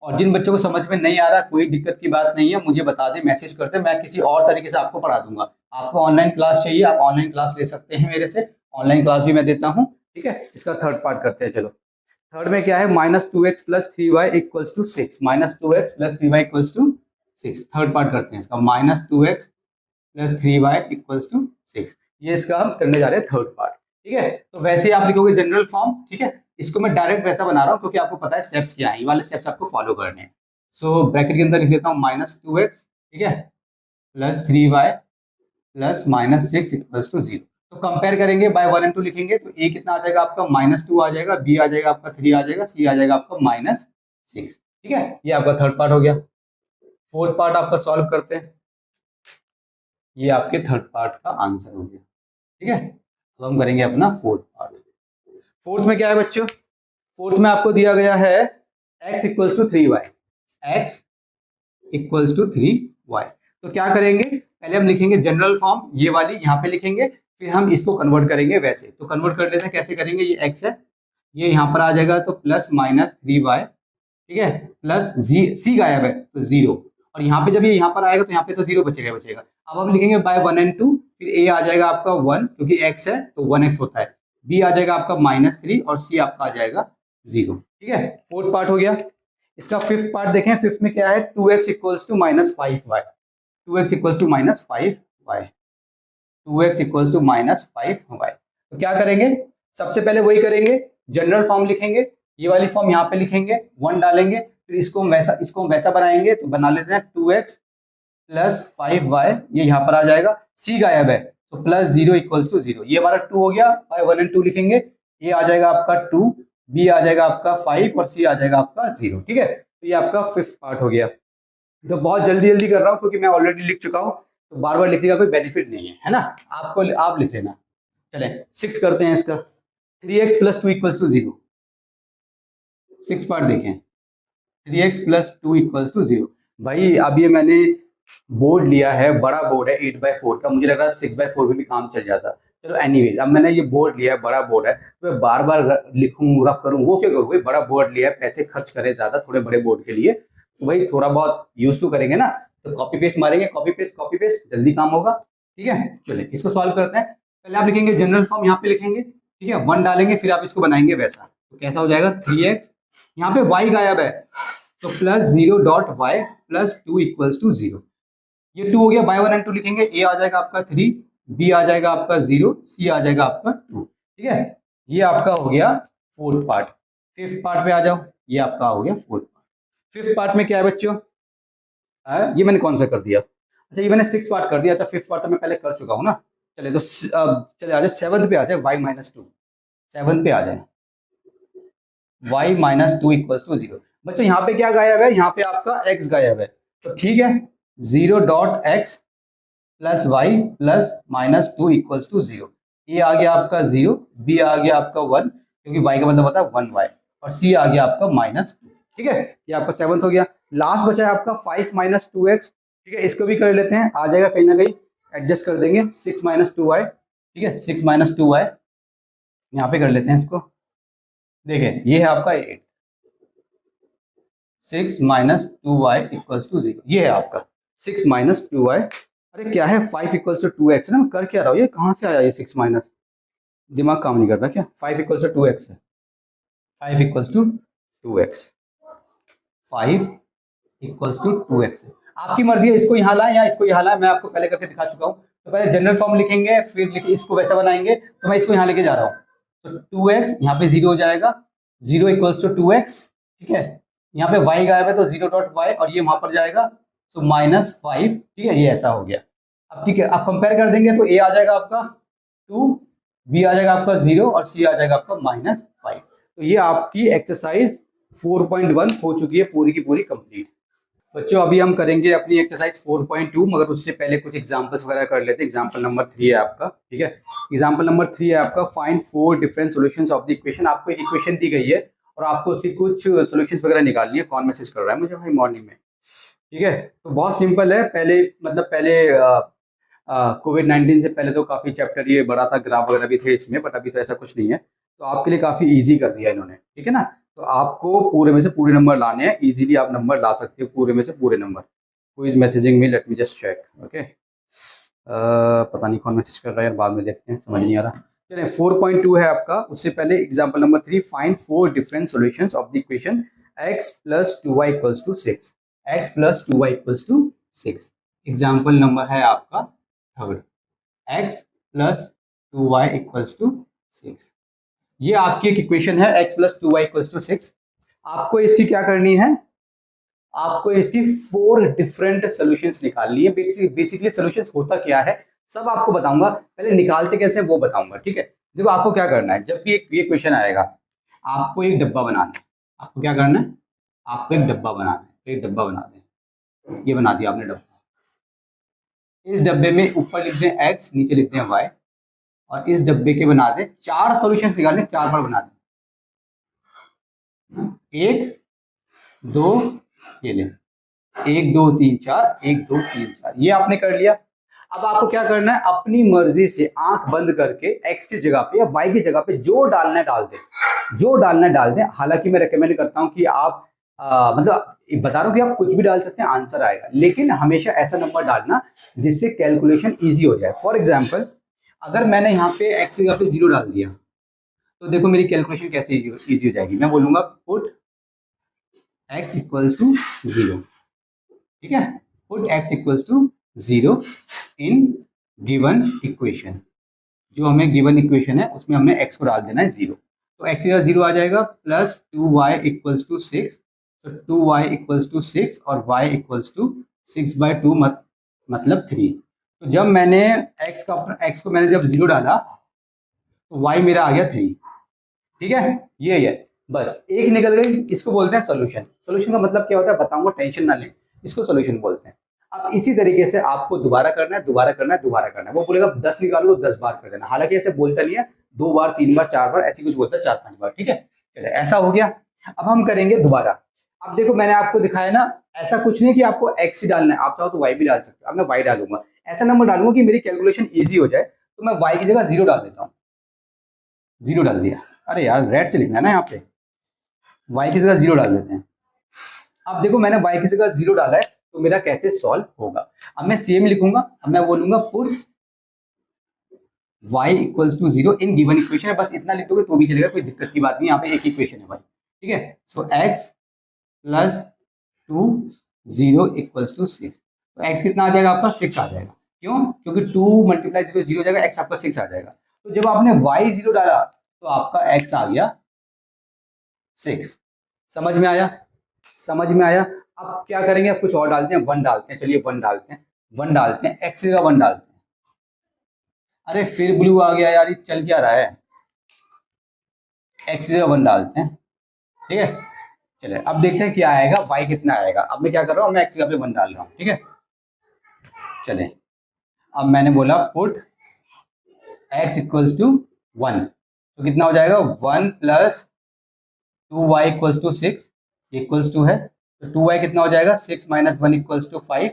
और जिन बच्चों को समझ में नहीं आ रहा कोई दिक्कत की बात नहीं है, मुझे बता दें, मैसेज कर दें, मैं किसी और तरीके से आपको पढ़ा दूंगा। आपको ऑनलाइन क्लास चाहिए, आप ऑनलाइन क्लास ले सकते हैं मेरे से, ऑनलाइन क्लास भी मैं देता हूँ, ठीक है। इसका थर्ड पार्ट करते हैं, चलो। थर्ड में क्या है, -2x + 3y equals to 6, -2x + 3y equals to 6। Third part करते हैं इसका, -2x + 3y इक्वल्स टू 6। ये इसका हम करने जा रहे हैं थर्ड पार्ट। ठीक है। तो वैसे ही आप लिखोगे जनरल फॉर्म, ठीक है। इसको मैं डायरेक्ट वैसा बना रहा हूँ क्योंकि आपको पता है स्टेप्स क्या है, ये वाले स्टेप्स आपको फॉलो करने हैं। सो ब्रैकेट के अंदर लिख देता हूँ -2x, ठीक है, +3y +-6 इक्वल्स टू 0। तो कंपेयर करेंगे, बाय 1 एंड 2 लिखेंगे तो ए कितना आ जाएगा आपका -2 आ जाएगा, बी आ जाएगा आपका 3 आ जाएगा, सी आ जाएगा आपका -6, ठीक है। ये आपका थर्ड पार्ट हो गया। फोर्थ पार्ट आपका सॉल्व करते हैं, ये आपके थर्ड पार्ट का आंसर हो गया, ठीक है। तो हम करेंगे अपना फोर्थ पार्ट। फोर्थ में क्या है बच्चों, फोर्थ में आपको दिया गया है x equals to 3y, x equals to 3y। तो क्या करेंगे, पहले हम लिखेंगे जनरल फॉर्म, ये वाली यहाँ पे लिखेंगे, फिर हम इसको कन्वर्ट करेंगे वैसे। तो कन्वर्ट कर लेते हैं, कैसे करेंगे, ये x है, ये यहाँ पर आ जाएगा तो +-3y, ठीक है, प्लस सी गायब है तो 0, और यहाँ पे जब ये यहाँ पर आएगा तो यहाँ पे तो 0 बचेगा बचेगा। अब हम लिखेंगे बाय 1 एंड 2, फिर a आ जाएगा आपका 1 क्योंकि x है तो 1x होता है, b आ जाएगा आपका -3 और c आपका आ जाएगा 0, ठीक है। फोर्थ पार्ट हो गया। इसका फिफ्थ पार्ट देखें, फिफ्थ में क्या है, 2x equals to -5y, 2x equals to -5y, 2x equals to -5y। तो क्या करेंगे, सबसे पहले वही करेंगे, जनरल फॉर्म लिखेंगे, ये वाली फॉर्म यहाँ पे लिखेंगे, 1 डालेंगे, फिर इसको हम वैसा बनाएंगे, तो बना लेते हैं 2x + 5y, ये यहाँ पर आ जाएगा, c गायब है तो +0 इक्वल्स टू 0, ये हमारा 2 हो गया। बाय 1 एंड 2 लिखेंगे, a आ जाएगा आपका 2, b आ जाएगा आपका 5 और c आ जाएगा आपका 0, ठीक है। तो ये आपका फिफ्थ पार्ट हो गया। तो बहुत जल्दी जल्दी कर रहा हूँ क्योंकि मैं ऑलरेडी लिख चुका हूँ, तो बार बार लिखने का कोई बेनिफिट नहीं है ना, आपको आप लिख लेना। चले 6 करते हैं इसका, 3x + 2 इक्वल्स टू 0, 6 पार्ट देखें, 3x + 2 इक्वल्स टू 0। भाई अब ये मैंने बोर्ड लिया है, बड़ा बोर्ड है 8x4 का, मुझे लग रहा है 6x4 में भी काम चल जाता। चलो एनीवेज, अब मैंने ये बोर्ड लिया है, बड़ा बोर्ड है, तो मैं बार बार लिखूं रफ करूं, वो क्यों करूं भाई, बड़ा बोर्ड लिया है, पैसे खर्च करे ज्यादा थोड़े बड़े बोर्ड के लिए, तो भाई थोड़ा बहुत यूज टू करेंगे ना, तो कॉपी पेस्ट मारेंगे, कॉपी पेस्ट जल्दी काम होगा, ठीक है। चलिए इसको सॉल्व करते हैं। पहले आप लिखेंगे जनरल फॉर्म, यहाँ पे लिखेंगे, ठीक है, 1 डालेंगे, फिर आप इसको बनाएंगे वैसा, तो कैसा हो जाएगा, 3x, यहाँ पे y गायब है तो +0.y + 2 इक्वल्स टू 0, ये 2 हो गया। बाय 1 एंड 2 लिखेंगे, a आ जाएगा आपका 3, b आ जाएगा आपका 0, c आ जाएगा आपका 2, ठीक है। ये आपका हो गया फोर्थ पार्ट। फिफ्थ पार्ट पे आ जाओ, ये आपका हो गया फोर्थ पार्ट। फिफ्थ पार्ट में क्या है बच्चों, ये मैंने कौन सा कर दिया, अच्छा ये मैंने 6 पार्ट कर दिया था, फिफ्थ पार्ट तो मैं पहले कर चुका हूँ ना। चले तो चले आ जाए सेवंथ पे, आ जाए y -2, सेवंथ पे आ जाए, y -2 इक्वल्स टू 0। बच्चों यहाँ पे क्या गायब है, यहाँ पे आपका x गायब है, तो ठीक है, 0.x + y + -2 equals to 0, a आ गया आपका 0, b आ गया आपका 1 क्योंकि y का मतलब होता है 1y, और c आ गया आपका -2, ठीक है। ये आपका सेवंथ हो गया। लास्ट बचा है आपका 5 - 2x, ठीक है, इसको भी कर लेते हैं, आ जाएगा कहीं ना कहीं, एडजस्ट कर देंगे, 6 - 2y, ठीक है, 6 - 2y, यहाँ पे कर लेते हैं इसको, देखिए ये है आपका 8, 6 - 2y इक्वल्स टू 0, ये है आपका 6 - 2y। अरे क्या है, 5 इक्वल्स टू 2x ना, मैं कर क्या रहा हूँ, ये कहाँ से आया ये 6 माइनस, दिमाग काम नहीं कर रहा क्या, 5 इक्वल्स टू 2x है, 5 equals to 2x, 5 equals to 2x है। आपकी मर्जी है, इसको यहाँ लाएं या इसको यहाँ लाएं, मैं आपको पहले करके दिखा चुका हूँ। तो पहले जनरल फॉर्म लिखेंगे, फिर इसको वैसा बनाएंगे, तो मैं इसको यहाँ लेके जा रहा हूँ, तो 2x यहाँ पे 0 हो जाएगा, 0 इक्वल्स टू 2x, ठीक है। यहाँ पे y गायब है तो 0.y, और ये वहां पर जाएगा, तो -5, ठीक है, ये ऐसा हो गया। अब ठीक है, आप कंपेयर कर देंगे तो a आ जाएगा आपका 2, b आ जाएगा आपका 0 और c आ जाएगा आपका -5। तो ये आपकी एक्सरसाइज 4.1 हो चुकी है पूरी की पूरी कंप्लीट। बच्चों अभी हम करेंगे अपनी एक्सरसाइज 4.2, मगर उससे पहले कुछ एग्जांपल्स वगैरह कर लेते हैं। एग्जांपल नंबर 3 है आपका, ठीक है, एग्जांपल नंबर 3 है आपका, find 4 different solutions of the equation. आपको एक इक्वेशन दी गई है और आपको उसकी कुछ सॉल्यूशंस वगैरह निकालनी है। कौन मैसेज कर रहा है मुझे भाई मॉर्निंग में, ठीक है। तो बहुत सिंपल है, पहले कोविड-19 से पहले तो काफी चैप्टर ये बड़ा था, ग्राफ वगैरह भी थे इसमें, बट अभी तो ऐसा कुछ नहीं है, तो आपके लिए काफी ईजी कर दिया इन्होंने, ठीक है ना। तो आपको पूरे में से पूरे नंबर लाने हैं, इजीली आप नंबर ला सकते हो पूरे में से पूरे number. Who is messaging me, let me just check, okay. पता नहीं कौन मैसेज कर रहा है यार, बाद में देखते हैं, समझ नहीं आ रहा। चलिए 4.2 है आपका, उससे पहले example number 3, find 4 different solutions of the equation x + 2y = 6, x + 2y = 6। Example number है आपका थर्ड, x + 2y = 6। ये आपकी एक इक्वेशन है x plus 2y equals to 6। आपको इसकी क्या करनी है, आपको इसकी 4 डिफरेंट सॉल्यूशंस निकालनी है। बेसिकली सॉल्यूशंस होता क्या है सब आपको बताऊंगा, पहले निकालते कैसे वो बताऊंगा, ठीक है। देखो आपको क्या करना है, जब भी एक ये क्वेश्चन आएगा आपको एक डब्बा बनाना है। आपको क्या करना है, आपको एक डब्बा बनाना है। एक डब्बा बना दें, ये बना दिया आपने डब्बा। इस डब्बे में ऊपर लिख दें x, नीचे लिख दें y, और इस डब्बे के बना दें 4 सॉल्यूशंस निकालने, 4 बार बना दें। 1 2, ये ले 1 2 3 4, 1 2 3 4, ये आपने कर लिया। अब आपको क्या करना है, अपनी मर्जी से आंख बंद करके x की जगह पे या y की जगह पे जो डालना है डाल दें, जो डालना है डाल दें। हालांकि मैं रेकमेंड करता हूं कि आप मतलब बता रहा हूं कि आप कुछ भी डाल सकते हैं, आंसर आएगा, लेकिन हमेशा ऐसा नंबर डालना जिससे कैलकुलेशन इजी हो जाए। फॉर एग्जाम्पल अगर मैंने यहाँ पे x की जगह पे 0 डाल दिया तो देखो मेरी कैलकुलेशन कैसे इजी हो जाएगी। मैं बोलूंगा पुट x इक्वल्स टू 0, ठीक है, put x equals to 0 in given equation. जो हमें गिवन इक्वेशन है उसमें हमने x को डाल देना है 0, तो x की जगह 0 आ जाएगा, प्लस 2y इक्वल्स टू 6, तो 2y इक्वल्स टू 6 और y इक्वल्स टू 6/2 मतलब 3। तो जब मैंने x को मैंने जब 0 डाला तो y मेरा आ गया 3, ठीक है। ये बस एक निकल गई, इसको बोलते हैं सॉल्यूशन। सॉल्यूशन का मतलब क्या होता है बताऊंगा, टेंशन ना लें, इसको सॉल्यूशन बोलते हैं। अब इसी तरीके से आपको दोबारा करना है, दोबारा करना है, दोबारा करना है। वो बोलेगा 10 निकालो, 10 बार कर देना, हालांकि ऐसे बोलता नहीं है, 2 बार 3 बार 4 बार ऐसी कुछ बोलता है, 4-5 बार, ठीक है। चलिए ऐसा हो गया, अब हम करेंगे दोबारा। अब देखो मैंने आपको दिखाया ना, ऐसा कुछ नहीं कि आपको एक्स ही डालना है, आप चाहो तो वाई भी डाल सकते हो। अब मैं वाई डालूंगा, ऐसा नंबर डालूंगा कि मेरी कैलकुलेशन ईजी हो जाए, तो मैं वाई की जगह 0 डाल देता हूँ। 0 डाल दिया, अरे यार रेड से लिखना है ना, यहाँ पे y की जगह 0 डाल देते हैं। अब देखो मैंने y की जगह 0 डाला है, तो मेरा कैसे सॉल्व होगा। अब मैं सेम लिखूंगा, अब मैं बोलूंगा put y equals to 0 in given equation है, बस इतना लिख दोगे तो भी चलेगा, कोई दिक्कत की बात नहीं, यहाँ पे एक इक्वेशन है भाई, ठीक है। So x plus 2 0 equals to 6, तो x कितना आ जाएगा आपका 6 आ जाएगा। क्यों, क्योंकि 2 मल्टीप्लाई 0 0 हो जाएगा, x आपका 6 आ जाएगा। तो जब आपने y 0 डाला तो आपका x आ गया 6। समझ में आया, समझ में आया। अब क्या करेंगे, अब कुछ और डालते हैं, 1 डालते हैं, चलिए 1 डालते हैं, 1 डालते हैं, x का 1 डालते हैं। अरे फिर ब्लू आ गया यार, ये चल क्या रहा है, x का 1 डालते हैं, ठीक है। चलिए अब देखते हैं क्या आएगा, y कितना आएगा। अब मैं क्या कर रहा हूँ, मैं x का 1 डाल रहा हूँ, ठीक है। चले अब मैंने बोला पुट x इक्वल्स टू 1, तो कितना हो जाएगा 1 plus 2y equals to 6 equals to है, तो 2y कितना हो जाएगा 6 minus 1 equals to 5,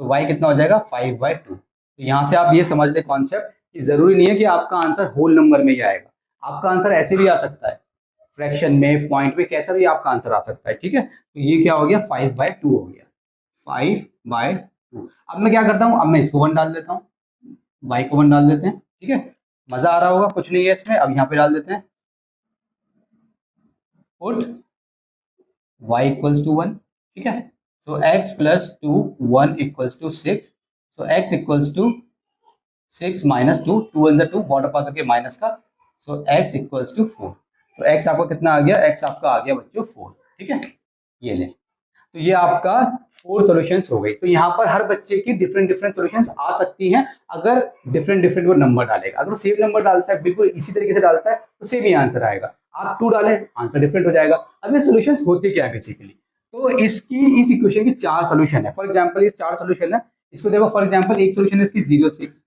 so y कितना हो जाएगा 5/2। तो यहाँ से आप ये समझ ले कॉन्सेप्ट कि जरूरी नहीं है कि आपका आंसर होल नंबर में ही आएगा, आपका आंसर ऐसे भी आ सकता है, फ्रैक्शन में, पॉइंट में, कैसा भी आपका आंसर आ सकता है, ठीक है। तो ये क्या हो गया 5/2 हो गया, 5/2। अब मैं क्या करता हूँ, अब मैं इसको 1 डाल देता हूँ, y को 1 डाल देते हैं, ठीक है। मजा आ रहा होगा, कुछ नहीं है इसमें। अब यहाँ पे डाल देते हैं पुट y इक्वल्स टू 1, ठीक है। So x plus 2 1 equals to 6, so x equals to 6 minus 2, 2 in the 2 border पा करके माइनस का, सो x इक्वल्स टू 4। तो x आपका कितना आ गया, x आपका आ गया बच्चों 4, ठीक है। ये ले, तो ये आपका 4 सॉल्यूशंस हो गई। तो यहाँ पर हर बच्चे की डिफरेंट डिफरेंट सॉल्यूशंस आ सकती हैं, अगर डिफरेंट डिफरेंट वो नंबर डालेगा। अगर सेम नंबर डालता है, बिल्कुल इसी तरीके से डालता है, तो सेम ही आंसर आएगा। आप 2 डालें, आंसर डिफरेंट हो जाएगा। अब ये सॉल्यूशंस होते क्या है बेसिकली, तो इस इक्वेशन की 4 सॉल्यूशन है। फॉर एग्जांपल ये 4 सॉल्यूशन है, इसको देखो। फॉर एग्जांपल एक सॉल्यूशन है इसकी 0 6,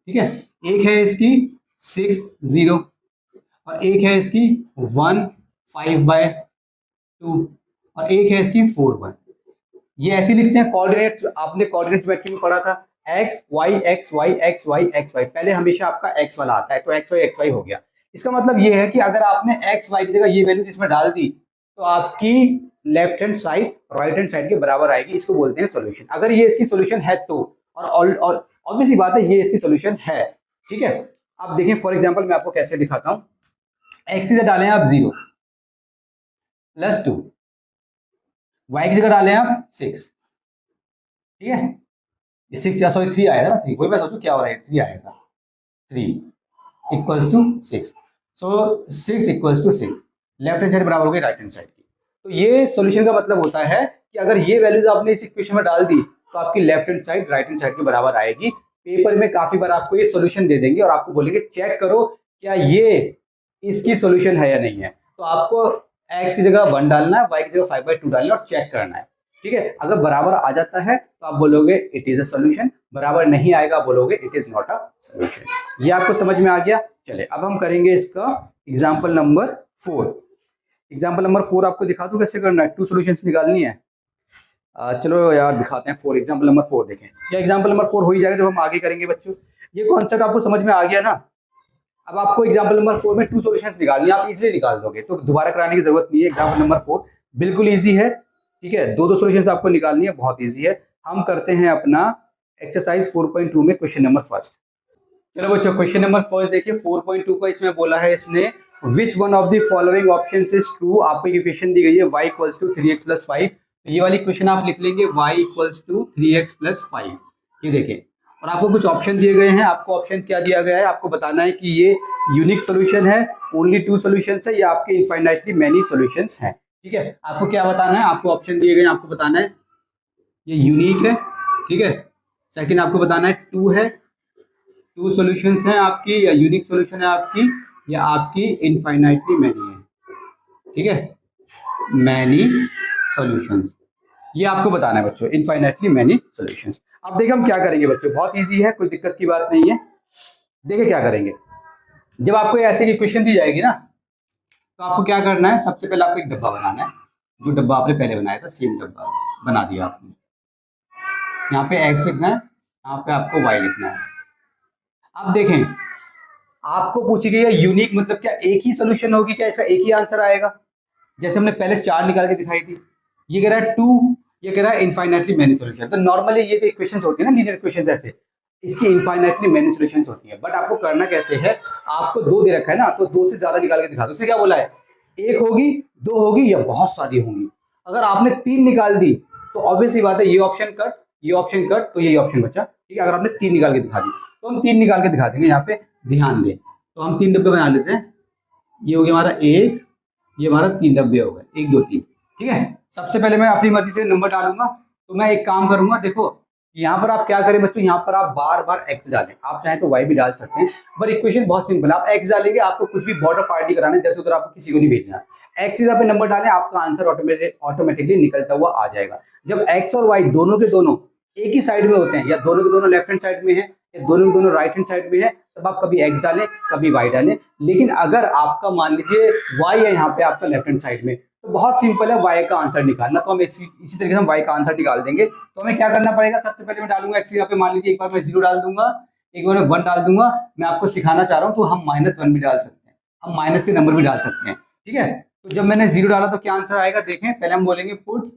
ठीक है। एक है इसकी 6 0, और एक है इसकी 1 5/2, और एक है इसकी 4 1। ये ऐसे लिखते हैं कोऑर्डिनेट्स, आपने कोऑर्डिनेट ज्योमेट्री में पढ़ा था, x y x y x y x y, पहले हमेशा आपका एक्स वाला आता है, तो एक्स वाई हो गया। इसका मतलब ये है कि अगर आपने एक्स वाई की जगह ये वैल्यूज इसमें डाल दी तो आपकी left hand side right hand side के बराबर आएगी, इसको बोलते हैं सॉल्यूशन। अगर ये इसकी सॉल्यूशन है तो, और ऑब्वियसली बात है ये इसकी सॉल्यूशन है, ठीक है। अब देखें फॉर एग्जांपल मैं आपको कैसे दिखाता हूं, एक्स की जगह डालें आप 0 प्लस 2, वाई की जगह डालें आप 6, ठीक है। ये 6 या सॉरी 3 आएगा ना, 3, वही मैं सोचूं क्या हो रहा है, 3 आएगा 3, equals to 6। So 6 equals to 6, left hand side बराबर हो गई राइट हैंड साइड की। तो ये सॉल्यूशन का मतलब होता है कि अगर ये वैल्यूज आपने इस इक्वेशन में डाल दी तो आपकी left hand side right hand side के बराबर आएगी। पेपर में काफी बार आपको ये सॉल्यूशन दे देंगे और आपको बोलेंगे चेक करो क्या ये इसकी सॉल्यूशन है या नहीं है। तो आपको x की जगह 1 डालना है, y की जगह 5/2 डालना है और चेक करना है। ठीक है, अगर बराबर आ जाता है तो आप बोलोगे इट इज अ सॉल्यूशन, बराबर नहीं आएगा बोलोगे it is not a solution. ये आपको समझ में आ गया। चले अब हम करेंगे इसका एग्जांपल नंबर 4। एग्जांपल नंबर 4 आपको दिखा दूं कैसे करना है, 2 सॉल्यूशंस निकालनी है। चलो यार दिखाते हैं 4। एग्जांपल नंबर 4 देखें, या एग्जांपल नंबर 4 हो ही जाएगा जब हम आगे करेंगे बच्चों। ये कॉन्सेप्ट आपको समझ में आ गया ना। अब आपको एग्जांपल नंबर 4 में 2 सॉल्यूशंस निकालनी है, आप इजीली निकाल दोगे, तो दोबारा कराने की जरूरत नहीं है। एग्जांपल नंबर 4 बिल्कुल इजी है। ठीक है, 2 सॉल्यूशंस आपको निकालनी है, बहुत इजी है। हम करते हैं अपना एक्सरसाइज 4.2 में क्वेश्चन नंबर फर्स्ट। चलो बच्चों क्वेश्चन नंबर फर्स्ट देखिए 4.2 का। इसमें बोला है इसने which one of the following options is true. आपको इक्वेशन दी गई है y equals to 3x plus 5। तो ये वाली इक्वेशन आप लिख लेंगे y equals to 3x plus 5। ये देखिए, और आपको कुछ ऑप्शन दिए गए हैं। आपको ऑप्शन क्या दिया गया है, आपको बताना है कि ये यूनिक सोल्यूशन है, ओनली 2 सॉल्यूशंस है, या आपके इनफाइनाइटली मेनी सॉल्यूशंस हैं। ठीक है, आपको क्या बताना है, आपको ऑप्शन दिए गए हैं, आपको बताना है ये यूनिक है। ठीक है, सेकंड आपको बताना है 2 है, 2 सॉल्यूशंस हैं आपकी, या यूनिक सॉल्यूशन है आपकी, या आपकी इनफाइनाइटली मैनी है। ठीक है, मैनी सॉल्यूशंस, ये आपको बताना है बच्चों, इनफाइनाइटली मैनी सॉल्यूशंस। अब देखिए हम क्या करेंगे बच्चों, बहुत इजी है, कोई दिक्कत की बात नहीं है। देखिए क्या करेंगे, जब आपको ऐसे की इक्वेशन दी जाएगी ना, तो आपको क्या करना है, सबसे पहले आपको एक डब्बा बनाना है। जो डब्बा आपने पहले बनाया था सेम डब्बा बना दिया आपने। यहाँ पे x लिखना है, यहाँ पे आपको y लिखना है। अब देखें, आपको पूछी गई है यूनिक मतलब क्या एक ही सोल्यूशन होगी, क्या इसका एक ही आंसर आएगा। जैसे हमने पहले 4 निकाल के दिखाई थी, ये कह रहा है 2, ये कह रहा है इनफाइनाइटली मेनी सॉल्यूशन। तो नॉर्मली ये जो इक्वेशंस होती है ना लीनियर इक्वेशंस, ऐसे इसकी इनफाइनाइटली मेनी सॉल्यूशंस होती है। बट आपको करना कैसे है, आपको 2 दे रखा है ना, तो 2 से ज्यादा निकाल के दिखा दो। उससे क्या बोला है, 1 होगी, 2 होगी, या बहुत सारी होंगी। अगर आपने 3 निकाल दी तो ऑब्वियस सी बात है ये ऑप्शन कट, ये ऑप्शन कट, तो ये ऑप्शन बचा। ठीक है, अगर आपने 3 निकाल के दिखा दी तो हम 3 निकाल के दिखा देंगे। यहाँ पे ध्यान दें, तो हम 3 डब्बे बना लेते हैं। ये हो गया हमारा 1, ये हमारा 3 डब्बे हो गए, 1 2 3। ठीक है, सबसे पहले मैं अपनी मर्जी से नंबर डालूंगा। तो मैं एक काम करूंगा, देखो यहाँ पर आप क्या करें बच्चों, यहाँ पर आप बार बार x डालें, आप चाहें तो y भी डाल सकते हैं, पर इक्वेशन बहुत सिंपल है। आप x डालेंगे, आपको कुछ भी बॉर्डर पार्टी कराना है, जैसे उधर आपको किसी को नहीं भेजना। x की जगह पे नंबर डालें, आपका आंसर ऑटोमेटिकली निकलता हुआ आ जाएगा। जब x और y दोनों के दोनों एक ही साइड में होते हैं, या दोनों के दोनों लेफ्ट हैंड साइड में है, या दोनों के दोनों राइट हैंड साइड में है, तब आप कभी x डालें कभी y डालें। लेकिन अगर आपका मान लीजिए y है यहाँ पे आपका लेफ्ट हैंड साइड में, तो बहुत सिंपल है y का आंसर निकालना। तो हम इसी तरीके से हम y का आंसर निकाल देंगे। तो हमें क्या करना पड़ेगा, सबसे पहले मैं डालूंगा x यहाँ पे, मान लीजिए एक बार मैं 0 डाल दूंगा, एक बार मैं 1 डाल दूंगा। मैं आपको सिखाना चाह रहा हूँ, तो हम -1 भी डाल सकते हैं, हम माइनस के नंबर भी डाल सकते हैं। ठीक है, तो जब मैंने 0 डाला तो क्या आंसर आएगा, देखें पहले हम बोलेंगे पुट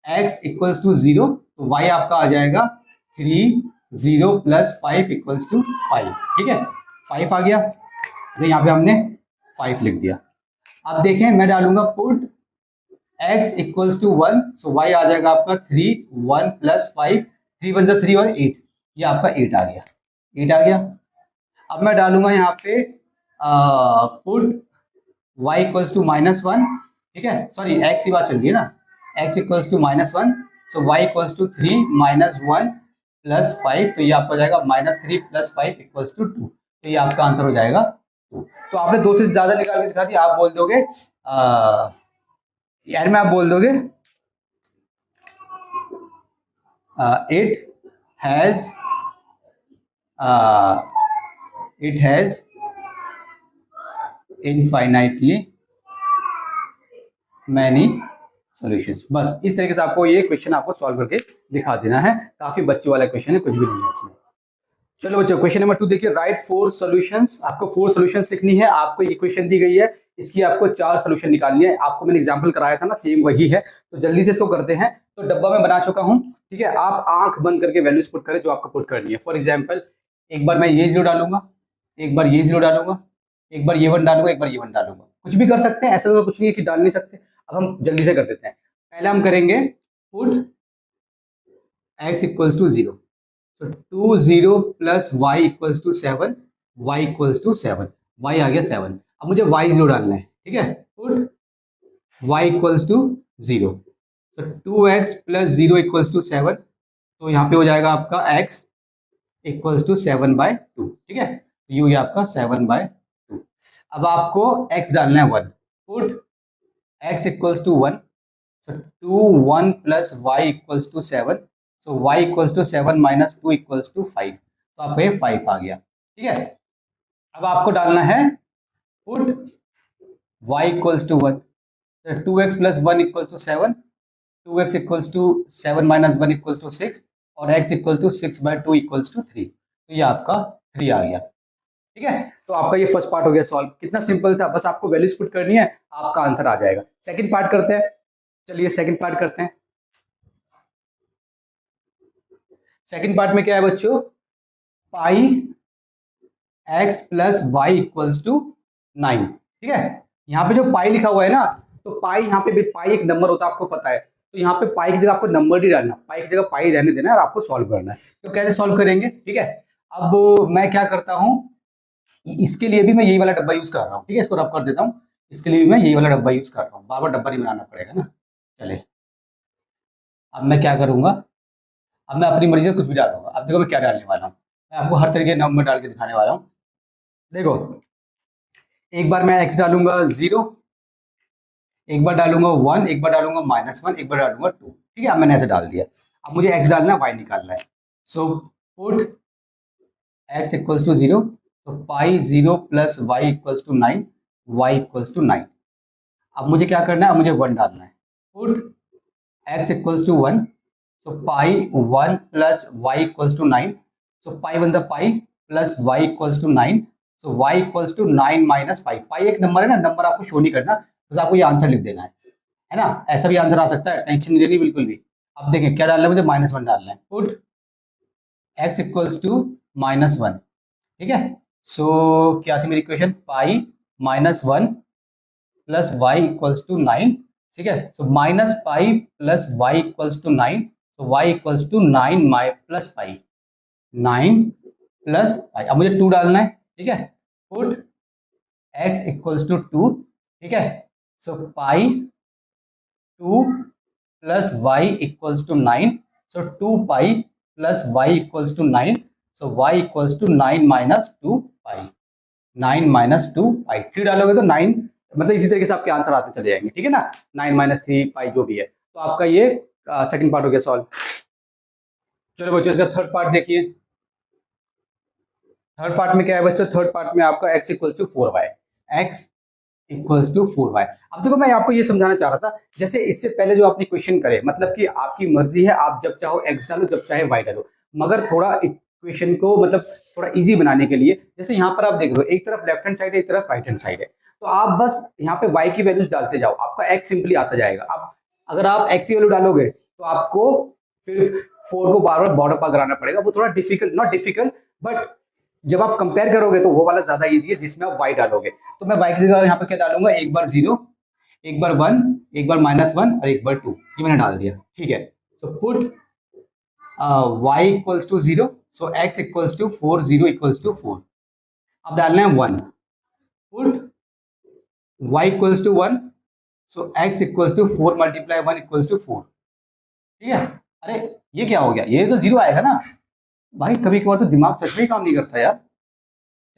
x इक्वल्स टू 0, तो y आपका आ जाएगा 3 0 प्लस 5 इक्वल्स टू 5। ठीक है, 5 आ गया, तो यहाँ पे हमने 5 लिख दिया। अब देखें मैं डालूंगा put x equals to 1, so y आ जाएगा आपका 3 1 प्लस 5, 3 1 3 और 8, ये आपका 8 आ गया, 8 आ गया। अब मैं डालूंगा यहाँ पे पुट y इक्वल्स टू -1। ठीक है, सॉरी x की बात चल रही है ना, x equals to -1, so y equals to 3 -1 plus 5, तो ये आपका हो जाएगा -3 प्लस 5 इक्वल्स टू 2, तो ये आपका आंसर हो जाएगा 2। तो आपने 2 से ज्यादा निकाल के दिखा दिया। आप बोल दोगे यार में आप बोल दोगे it has infinitely many solutions. बस इस तरीके से आपको ये क्वेश्चन आपको सॉल्व करके दिखा देना है। काफी बच्चों वाला क्वेश्चन है, कुछ भी नहीं है इसमें। चलो बच्चों क्वेश्चन नंबर 2 देखिए, राइट 4 सॉल्यूशंस। आपको 4 सॉल्यूशंस लिखनी है। आपको इक्वेशन दी गई है, इसकी आपको 4 सॉल्यूशन निकालनी है। आपको मैंने एग्जांपल कराया था ना, सेम वही है। तो जल्दी से इसको करते हैं। तो डब्बा मैं बना चुका हूं। ठीक है, आप आंख बंद करके वैल्यूज पुट करें जो आपको पुट करनी है। फॉर एग्जाम्पल एक बार मैं ये 0 डालूंगा, एक बार ये 0 डालूंगा, एक बार ये 1 डालूंगा, एक बार ये 1 डालूंगा। कुछ भी कर सकते हैं, ऐसा तो कुछ नहीं है कि डाल नहीं सकते। अब हम जल्दी से कर देते हैं। पहले हम करेंगे पुट x इक्वल्स टू 0, तो 2 0 plus y equals to 7, y equals to 7, y आ गया 7। अब मुझे y0 डालना है, ठीक है। पुट y इक्वल्स टू 0, तो 2x प्लस 0 इक्वल्स टू 7, तो यहाँ पे हो जाएगा आपका x इक्वल्स टू 7/2, ठीक है। तो ये हो गया आपका 7/2। अब आपको x डालना है 1, put x equals to 1, so 2 1 plus y equals to 7, so y equals to 7 minus 2 equals to 5, तो आपका ये 5 आ गया, ठीक है। अब आपको डालना है पुट y इक्वल्स टू 1, तो 2x plus 1 equals to 7, 2x equals to 7 minus 1 equals to 6, और x equal to 6/2 equals to 3, तो ये आपका 3 आ गया, ठीक है। तो आपका ये फर्स्ट पार्ट हो गया सॉल्व। कितना सिंपल था, बस आपको वैल्यूज पुट करनी है, आपका आंसर आ जाएगा। सेकंड पार्ट करते हैं, चलिए सेकंड पार्ट करते हैं। सेकंड पार्ट में क्या है बच्चों, pi x plus Y equals to 9, ठीक है। यहाँ पे जो पाई लिखा हुआ है ना, तो पाई यहाँ पे पाई एक नंबर होता है, आपको पता है, तो यहाँ पे पाई की जगह आपको नंबर नहीं डालना, पाई की जगह पाई रहने देना है और आपको सॉल्व करना है। तो कैसे सॉल्व करेंगे, ठीक है। अब मैं क्या करता हूँ, इसके लिए भी मैं यही वाला डब्बा यूज कर रहा हूँ, ठीक है। इसको रब कर देता हूँ, इसके लिए भी मैं यही वाला डब्बा यूज कर रहा हूँ, बार बार डब्बा नहीं बनाना पड़ेगा ना। चले, अब मैं क्या करूंगा, अब मैं अपनी मर्जी से कुछ भी डालूंगा। अब देखो मैं क्या डालने वाला हूँ, मैं आपको हर तरीके के नंबर डाल के दिखाने वाला हूँ। देखो, एक बार मैं x डालूंगा 0, एक बार डालूंगा 1, एक बार डालूंगा -1, एक बार डालूंगा 2, ठीक है। अब मैंने ऐसे डाल दिया। अब मुझे x डालना है, y निकालना है, so put x equals to 0, तो pi 0 plus y equals to 9, y equals to 9। अब मुझे क्या करना है, अब मुझे 1 डालना है, put x equals to 1, so pi 1 plus Y equals to 9, so pi 1 pi plus Y equals to 9, so y equals to 9 minus pi. Pi एक नंबर है ना, नंबर आपको शो नहीं करना, बस आपको ये आंसर लिख देना है ना। ऐसा भी आंसर आ सकता है, टेंशन नहीं लेनी बिल्कुल भी। अब देखें क्या डालना है, मुझे -1 डालना है, पुट x इक्वल्स टू -1, ठीक है। सो क्या थी मेरी equation, pi -1 plus Y equals to 9, ठीक है। So minus pi plus Y equals to 9, तो y equals to 9 plus pi, 9 plus pi. अब मुझे 2 डालना है, ठीक है, पुट x इक्वल्स टू 2, ठीक है। So pi 2 plus Y equals to 9, so 2 pi plus Y equals to 9, so y equals to 9 minus 2 pi, 9 minus 2 pi. 3 डालोगे तो 9, मतलब इसी तरीके से आपके आंसर आते चले जाएंगे, ठीक है ना। 9 माइनस 3 पाई जो भी है, तो आपका ये सेकंड पार्ट हो गया सॉल्व। चलो बच्चों, इसका थर्ड पार्ट देखिए। थर्ड पार्ट में क्या है बच्चों, थर्ड पार्ट में आपका x equals to 4y, x equals to 4y। अब देखो मैं आपको ये समझाना चाह रहा था, जैसे इससे पहले जो आपने क्वेश्चन करे, मतलब कि आपकी मर्जी है, आप जब चाहो x डालो, जब चाहे y डालो, मगर थोड़ा इक्वेशन को मतलब थोड़ा इजी बनाने के लिए, जैसे यहाँ पर आप देख रहे हो, एक तरफ लेफ्ट हैंड साइड है, एक तरफ राइट हैंड साइड है, तो आप बस यहाँ पे y की वैल्यूज डालते जाओ, आपका x सिंपली आता जाएगा। अब अगर आप x की वैल्यू डालोगे तो आपको फिर 4 को बार बार बॉर्डर पर कराना पड़ेगा, वो थोड़ा डिफिकल्ट, नॉट डिफिकल्ट, बट जब आप कंपेयर करोगे तो वो वाला ज्यादा इजी है जिसमें आप y डालोगे। तो मैं y की जगह यहाँ पे क्या डालूंगा, एक बार 0, एक बार 1, एक बार -1 और एक बार 2, ये मैंने डाल दिया, ठीक है। So put y equals to 0, so x equals to 4, 0 equals to 4। अब डालना है 1, put y equals to 1, so x equals to 4 multiply 1 equals to 4, ठीक है। अरे ये क्या हो गया, ये तो 0 आएगा ना भाई, कभी कभार तो दिमाग सच में ही काम नहीं करता यार।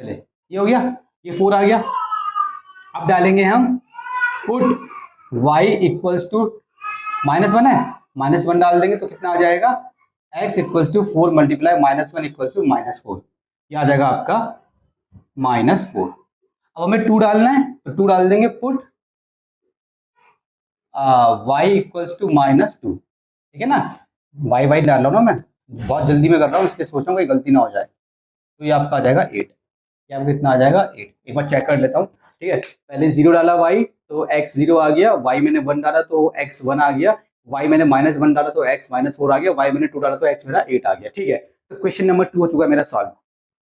चले, ये हो गया, ये 4 आ गया। अब डालेंगे हम पुट y इक्वल्स टू -1 है, -1 डाल देंगे तो कितना आ जाएगा, x equals to 4 multiply -1 equals to -4, ये आ जाएगा आपका -4। अब हमें 2 डालना है, तो 2 डाल देंगे, पुट y इक्वल्स टू -2, ठीक है ना। y डाल रहा हूँ ना, मैं बहुत जल्दी में कर रहा हूँ, इसलिए सोच रहा हूँ कोई गलती ना हो जाए। तो ये आपका आ जाएगा 8, ये आपका कितना आ जाएगा 8। एक बार चेक कर लेता हूँ, ठीक है। पहले 0 डाला y, तो x 0 आ गया, y मैंने 1 डाला तो x 1 आ गया, y मैंने -1 डाला तो x -4 आ गया, y मैंने 2 डाला तो x मेरा 8 आ गया, ठीक है। तो क्वेश्चन नंबर 2 हो चुका है मेरा सॉल्व।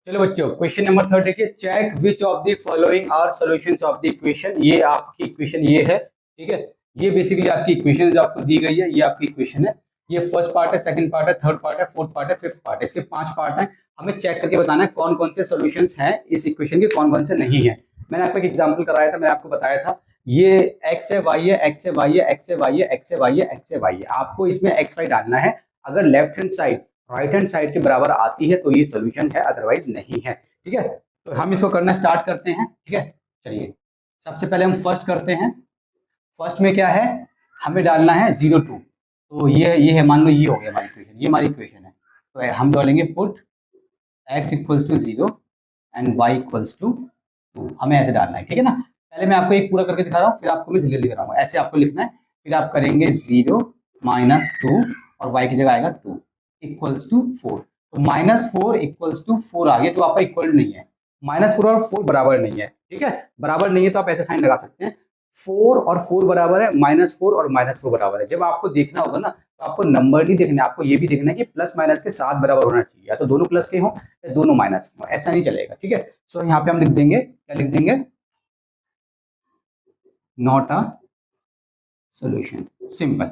चलो बच्चों, क्वेश्चन नंबर 3 देखिए, check which of the following are solutions of the equation. ये आपकी इक्वेशन ये है, ठीक है। ये बेसिकली आपकी इक्वेशन जो आपको दी गई है, ये आपकी इक्वेशन है। ये फर्स्ट पार्ट है, सेकंड पार्ट है, थर्ड पार्ट है, फोर्थ पार्ट है, फिफ्थ पार्ट है, इसके 5 पार्ट हैं। हमें चेक करके बताना है कौन कौन से सॉल्यूशंस हैं इस इक्वेशन के, कौन कौन से नहीं है। मैंने आपको एक एग्जांपल कराया था, मैंने आपको बताया था ये x है, y है, x है, y है, x है, y है, x है, y है, x है, y है। आपको इसमें x y डालना है। अगर left hand side right hand side के बराबर आती है तो ये सोल्यूशन है, अदरवाइज नहीं है। ठीक है, तो हम इसको करना स्टार्ट करते हैं। ठीक है, चलिए सबसे पहले हम फर्स्ट करते हैं। फर्स्ट में क्या है, हमें डालना है 0 2। तो ये है, मान लो ये हो गया हमारी इक्वेशन, ये हमारी इक्वेशन है। तो हम डालेंगे put x equals to 0 and y equals to 2। हमें ऐसे डालना है। ठीक है ना, पहले मैं आपको एक पूरा करके दिखा रहा हूँ, फिर आपको मैं जल्दी दिखा रहा हूँ। ऐसे आपको लिखना है, फिर आप करेंगे 0 -2 और y की जगह आएगा 2 इक्वल्स टू 4। तो -4 इक्वल्स टू 4 आ गया, तो आपका इक्वल नहीं है। -4 और 4 बराबर नहीं है। ठीक है, बराबर नहीं है तो आप ऐसे साइन लगा सकते हैं। 4 और 4 बराबर है, -4 और -4 बराबर है। जब आपको देखना होगा ना, तो आपको नंबर नहीं देखना है, आपको ये भी देखना है कि प्लस माइनस के साथ बराबर होना चाहिए, या तो दोनों प्लस के हो या दोनों माइनस के हो, ऐसा नहीं चलेगा। ठीक है, सो यहाँ पे हम लिख देंगे, क्या लिख देंगे, नॉट अ सॉल्यूशन, सिंपल।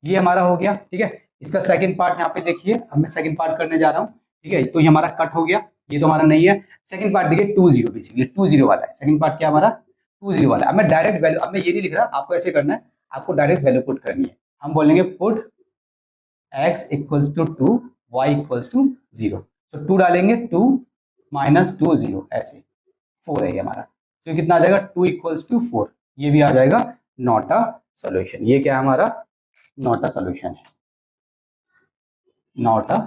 ये हमारा हो गया। ठीक है, इसका सेकंड पार्ट यहाँ पे देखिए, अब मैं सेकंड पार्ट करने जा रहा हूँ। ठीक है, तो ये हमारा कट हो गया, ये तो हमारा नहीं है। सेकंड पार्ट देखिए 2 0, बेसिकली 2 0 वाला है। सेकंड पार्ट क्या हमारा 2 0 वाला है। अब मैं डायरेक्ट वैल्यू, अब मैं ये नहीं लिख रहा, आपको ऐसे करना है, आपको डायरेक्ट वैल्यू पुट करनी है। हम बोलेंगे put x equals to 2, y equals to 0। तो 2 डालेंगे, 2 -2 0, ऐसे 4 है ये हमारा। तो ये कितना आ जाएगा, 2 इक्वल्स टू 4। ये भी आ जाएगा नॉट अ सॉल्यूशन। ये क्या है हमारा, नॉट अ सॉल्यूशन है, नॉट अ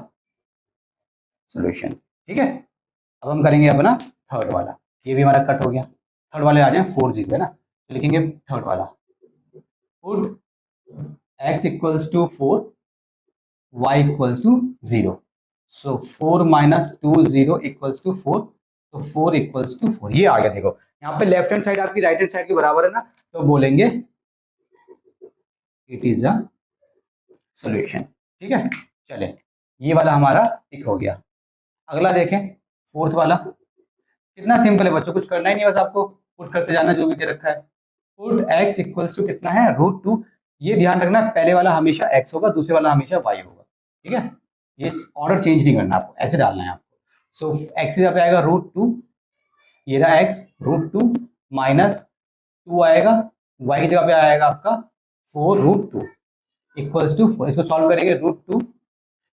सॉल्यूशन। ठीक है, अब हम करेंगे अपना थर्ड वाला। ये भी हमारा कट हो गया। थर्ड वाले आ जाए 4 0 है ना, तो लिखेंगे थर्ड वाला, put x equals to 4, y equals to 0। So 4 -2 0 equals to 4। तो 4 इक्वल्स टू 4, ये आ गया। देखो यहाँ पे लेफ्ट हैंड साइड आपकी राइट हैंड साइड के बराबर है ना, तो बोलेंगे इट इज अ सॉल्यूशन। ठीक है, चले ये वाला हमारा टिक हो गया। अगला देखें, फोर्थ वाला। कितना सिंपल है बच्चों, कुछ करना ही नहीं, बस आपको पुट करते जाना जो भी दे रखा है। पुट x इक्वल्स टू कितना है, √2। ये ध्यान रखना, पहले वाला हमेशा x होगा, दूसरे वाला हमेशा y होगा। ठीक है, ये ऑर्डर चेंज नहीं करना आपको, ऐसे डालना है आपको। सो x की जगह पे आएगा √2, ये रहा x √2 -2 आएगा, y की जगह पे आएगा आपका 4 √2 इक्वल्स टू 4। इसको सॉल्व करेंगे, √2,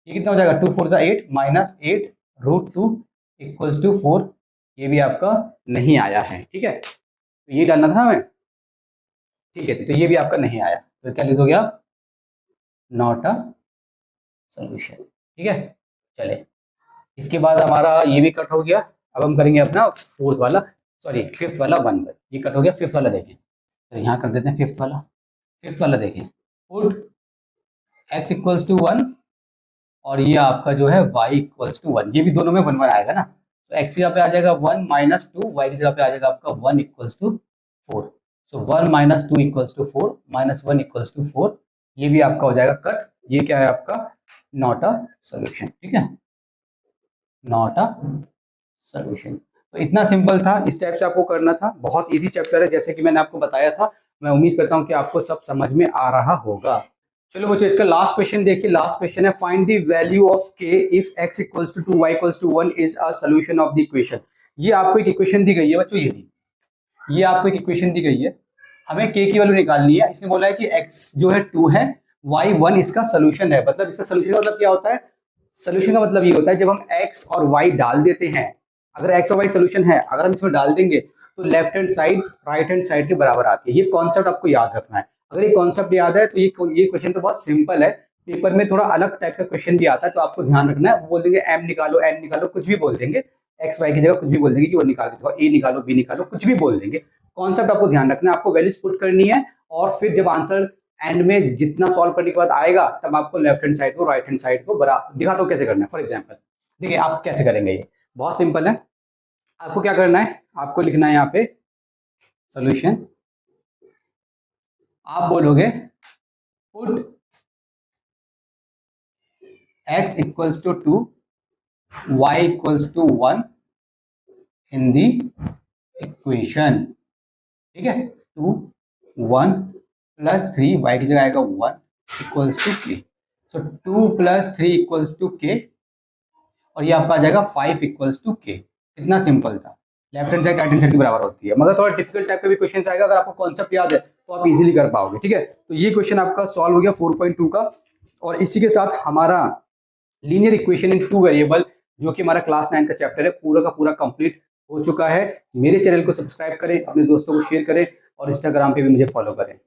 ये कितना हो जाएगा, 2 4 8 -8 √2 इक्वल्स टू 4। ये भी आपका नहीं आया है। ठीक है, तो ये डालना था हमें। ठीक है, तो ये भी आपका नहीं आया, तो क्या लिख दोगे आप, नॉट अ सॉल्यूशन। ठीक है, चले इसके बाद हमारा ये भी कट हो गया। अब हम करेंगे अपना फोर्थ वाला, सॉरी फिफ्थ वाला 1 बाय, ये कट हो गया। फिफ्थ वाला देखें, तो यहाँ कर देते हैं फिफ्थ वाला। फिफ्थ वाला देखें, पुट x इक्वल्स टू 1 और ये आपका जो है y इक्वल्स टू 1, ये भी दोनों में 1 1 आएगा ना, तो x की जगह पे आ जाएगा 1 -2, y की जगह पे आ जाएगा आपका 1 equals to 4। So 1 -2 equals to 4 -1 equals to 4, ये भी आपका हो जाएगा कट। ये क्या है आपका, नॉट अ सॉल्यूशन। ठीक है, नॉट अ सॉल्यूशन। तो इतना सिंपल था, इस टाइप से आपको करना था। बहुत इजी चैप्टर है, जैसे कि मैंने आपको बताया था। मैं उम्मीद करता हूँ कि आपको सब समझ में आ रहा होगा। चलो बच्चों, इसका लास्ट क्वेश्चन देखिए। लास्ट क्वेश्चन है, find the value of k if x equals to 2 y equals to 1 is a solution of the equation. ये आपको एक इक्वेशन दी गई है बच्चों, ये आपको एक इक्वेशन दी गई है, हमें k की वैल्यू निकालनी है। इसने बोला है कि x जो है 2 है, y 1 इसका सोल्यूशन है। मतलब इसका सोल्यूशन का मतलब क्या होता है, सोल्यूशन का मतलब ये होता है जब हम x और y डाल देते हैं, अगर x और y सोल्यूशन है, अगर हम इसमें डाल देंगे तो left hand side right hand side के बराबर आती है। ये कॉन्सेप्ट आपको याद रखना है। अगर ये कॉन्सेप्ट याद है तो ये क्वेश्चन तो बहुत सिंपल है। पेपर में थोड़ा अलग टाइप का क्वेश्चन भी आता है, तो आपको ध्यान रखना है। वो बोल देंगे m निकालो, n निकालो, कुछ भी बोल देंगे, x y की जगह कुछ भी बोल देंगे कि वो निकाल के दिखाओ, a निकालो, b निकालो, कुछ भी बोल देंगे। कॉन्सेप्ट आपको ध्यान रखना है, आपको वैल्यूज पुट करनी है, और फिर जब आंसर एंड में जितना सॉल्व करने के बाद आएगा, तब आपको लेफ्ट हैंड साइड को राइट हैंड साइड को बराबर दिखा दो कैसे करना है। फॉर एग्जांपल देखिए आप कैसे करेंगे, ये बहुत सिंपल है। आपको क्या करना है, आपको लिखना है यहाँ पे सॉल्यूशन। आप बोलोगे put x equals to 2, y equals to 1 in the equation. ठीक है, 2 1 + 3, y की जगह आएगा 1 इक्वल्स टू 3। सो 2 + 3 = k और ये आपका आ जाएगा 5 = k। कितना सिंपल था, left hand side right hand side के बराबर होती है। मगर थोड़ा डिफिकल्ट टाइप का भी क्वेश्चन आएगा, अगर आपको कॉन्सेप्ट याद है तो आप इजीली कर पाओगे। ठीक है, तो ये क्वेश्चन आपका सॉल्व हो गया 4.2 का। और इसी के साथ हमारा लीनियर इक्वेशन इन 2 वेरिएबल जो कि हमारा क्लास 9 का चैप्टर है पूरा का पूरा कंप्लीट हो चुका है। मेरे चैनल को सब्सक्राइब करें, अपने दोस्तों को शेयर करें और इंस्टाग्राम पे भी मुझे फॉलो करें।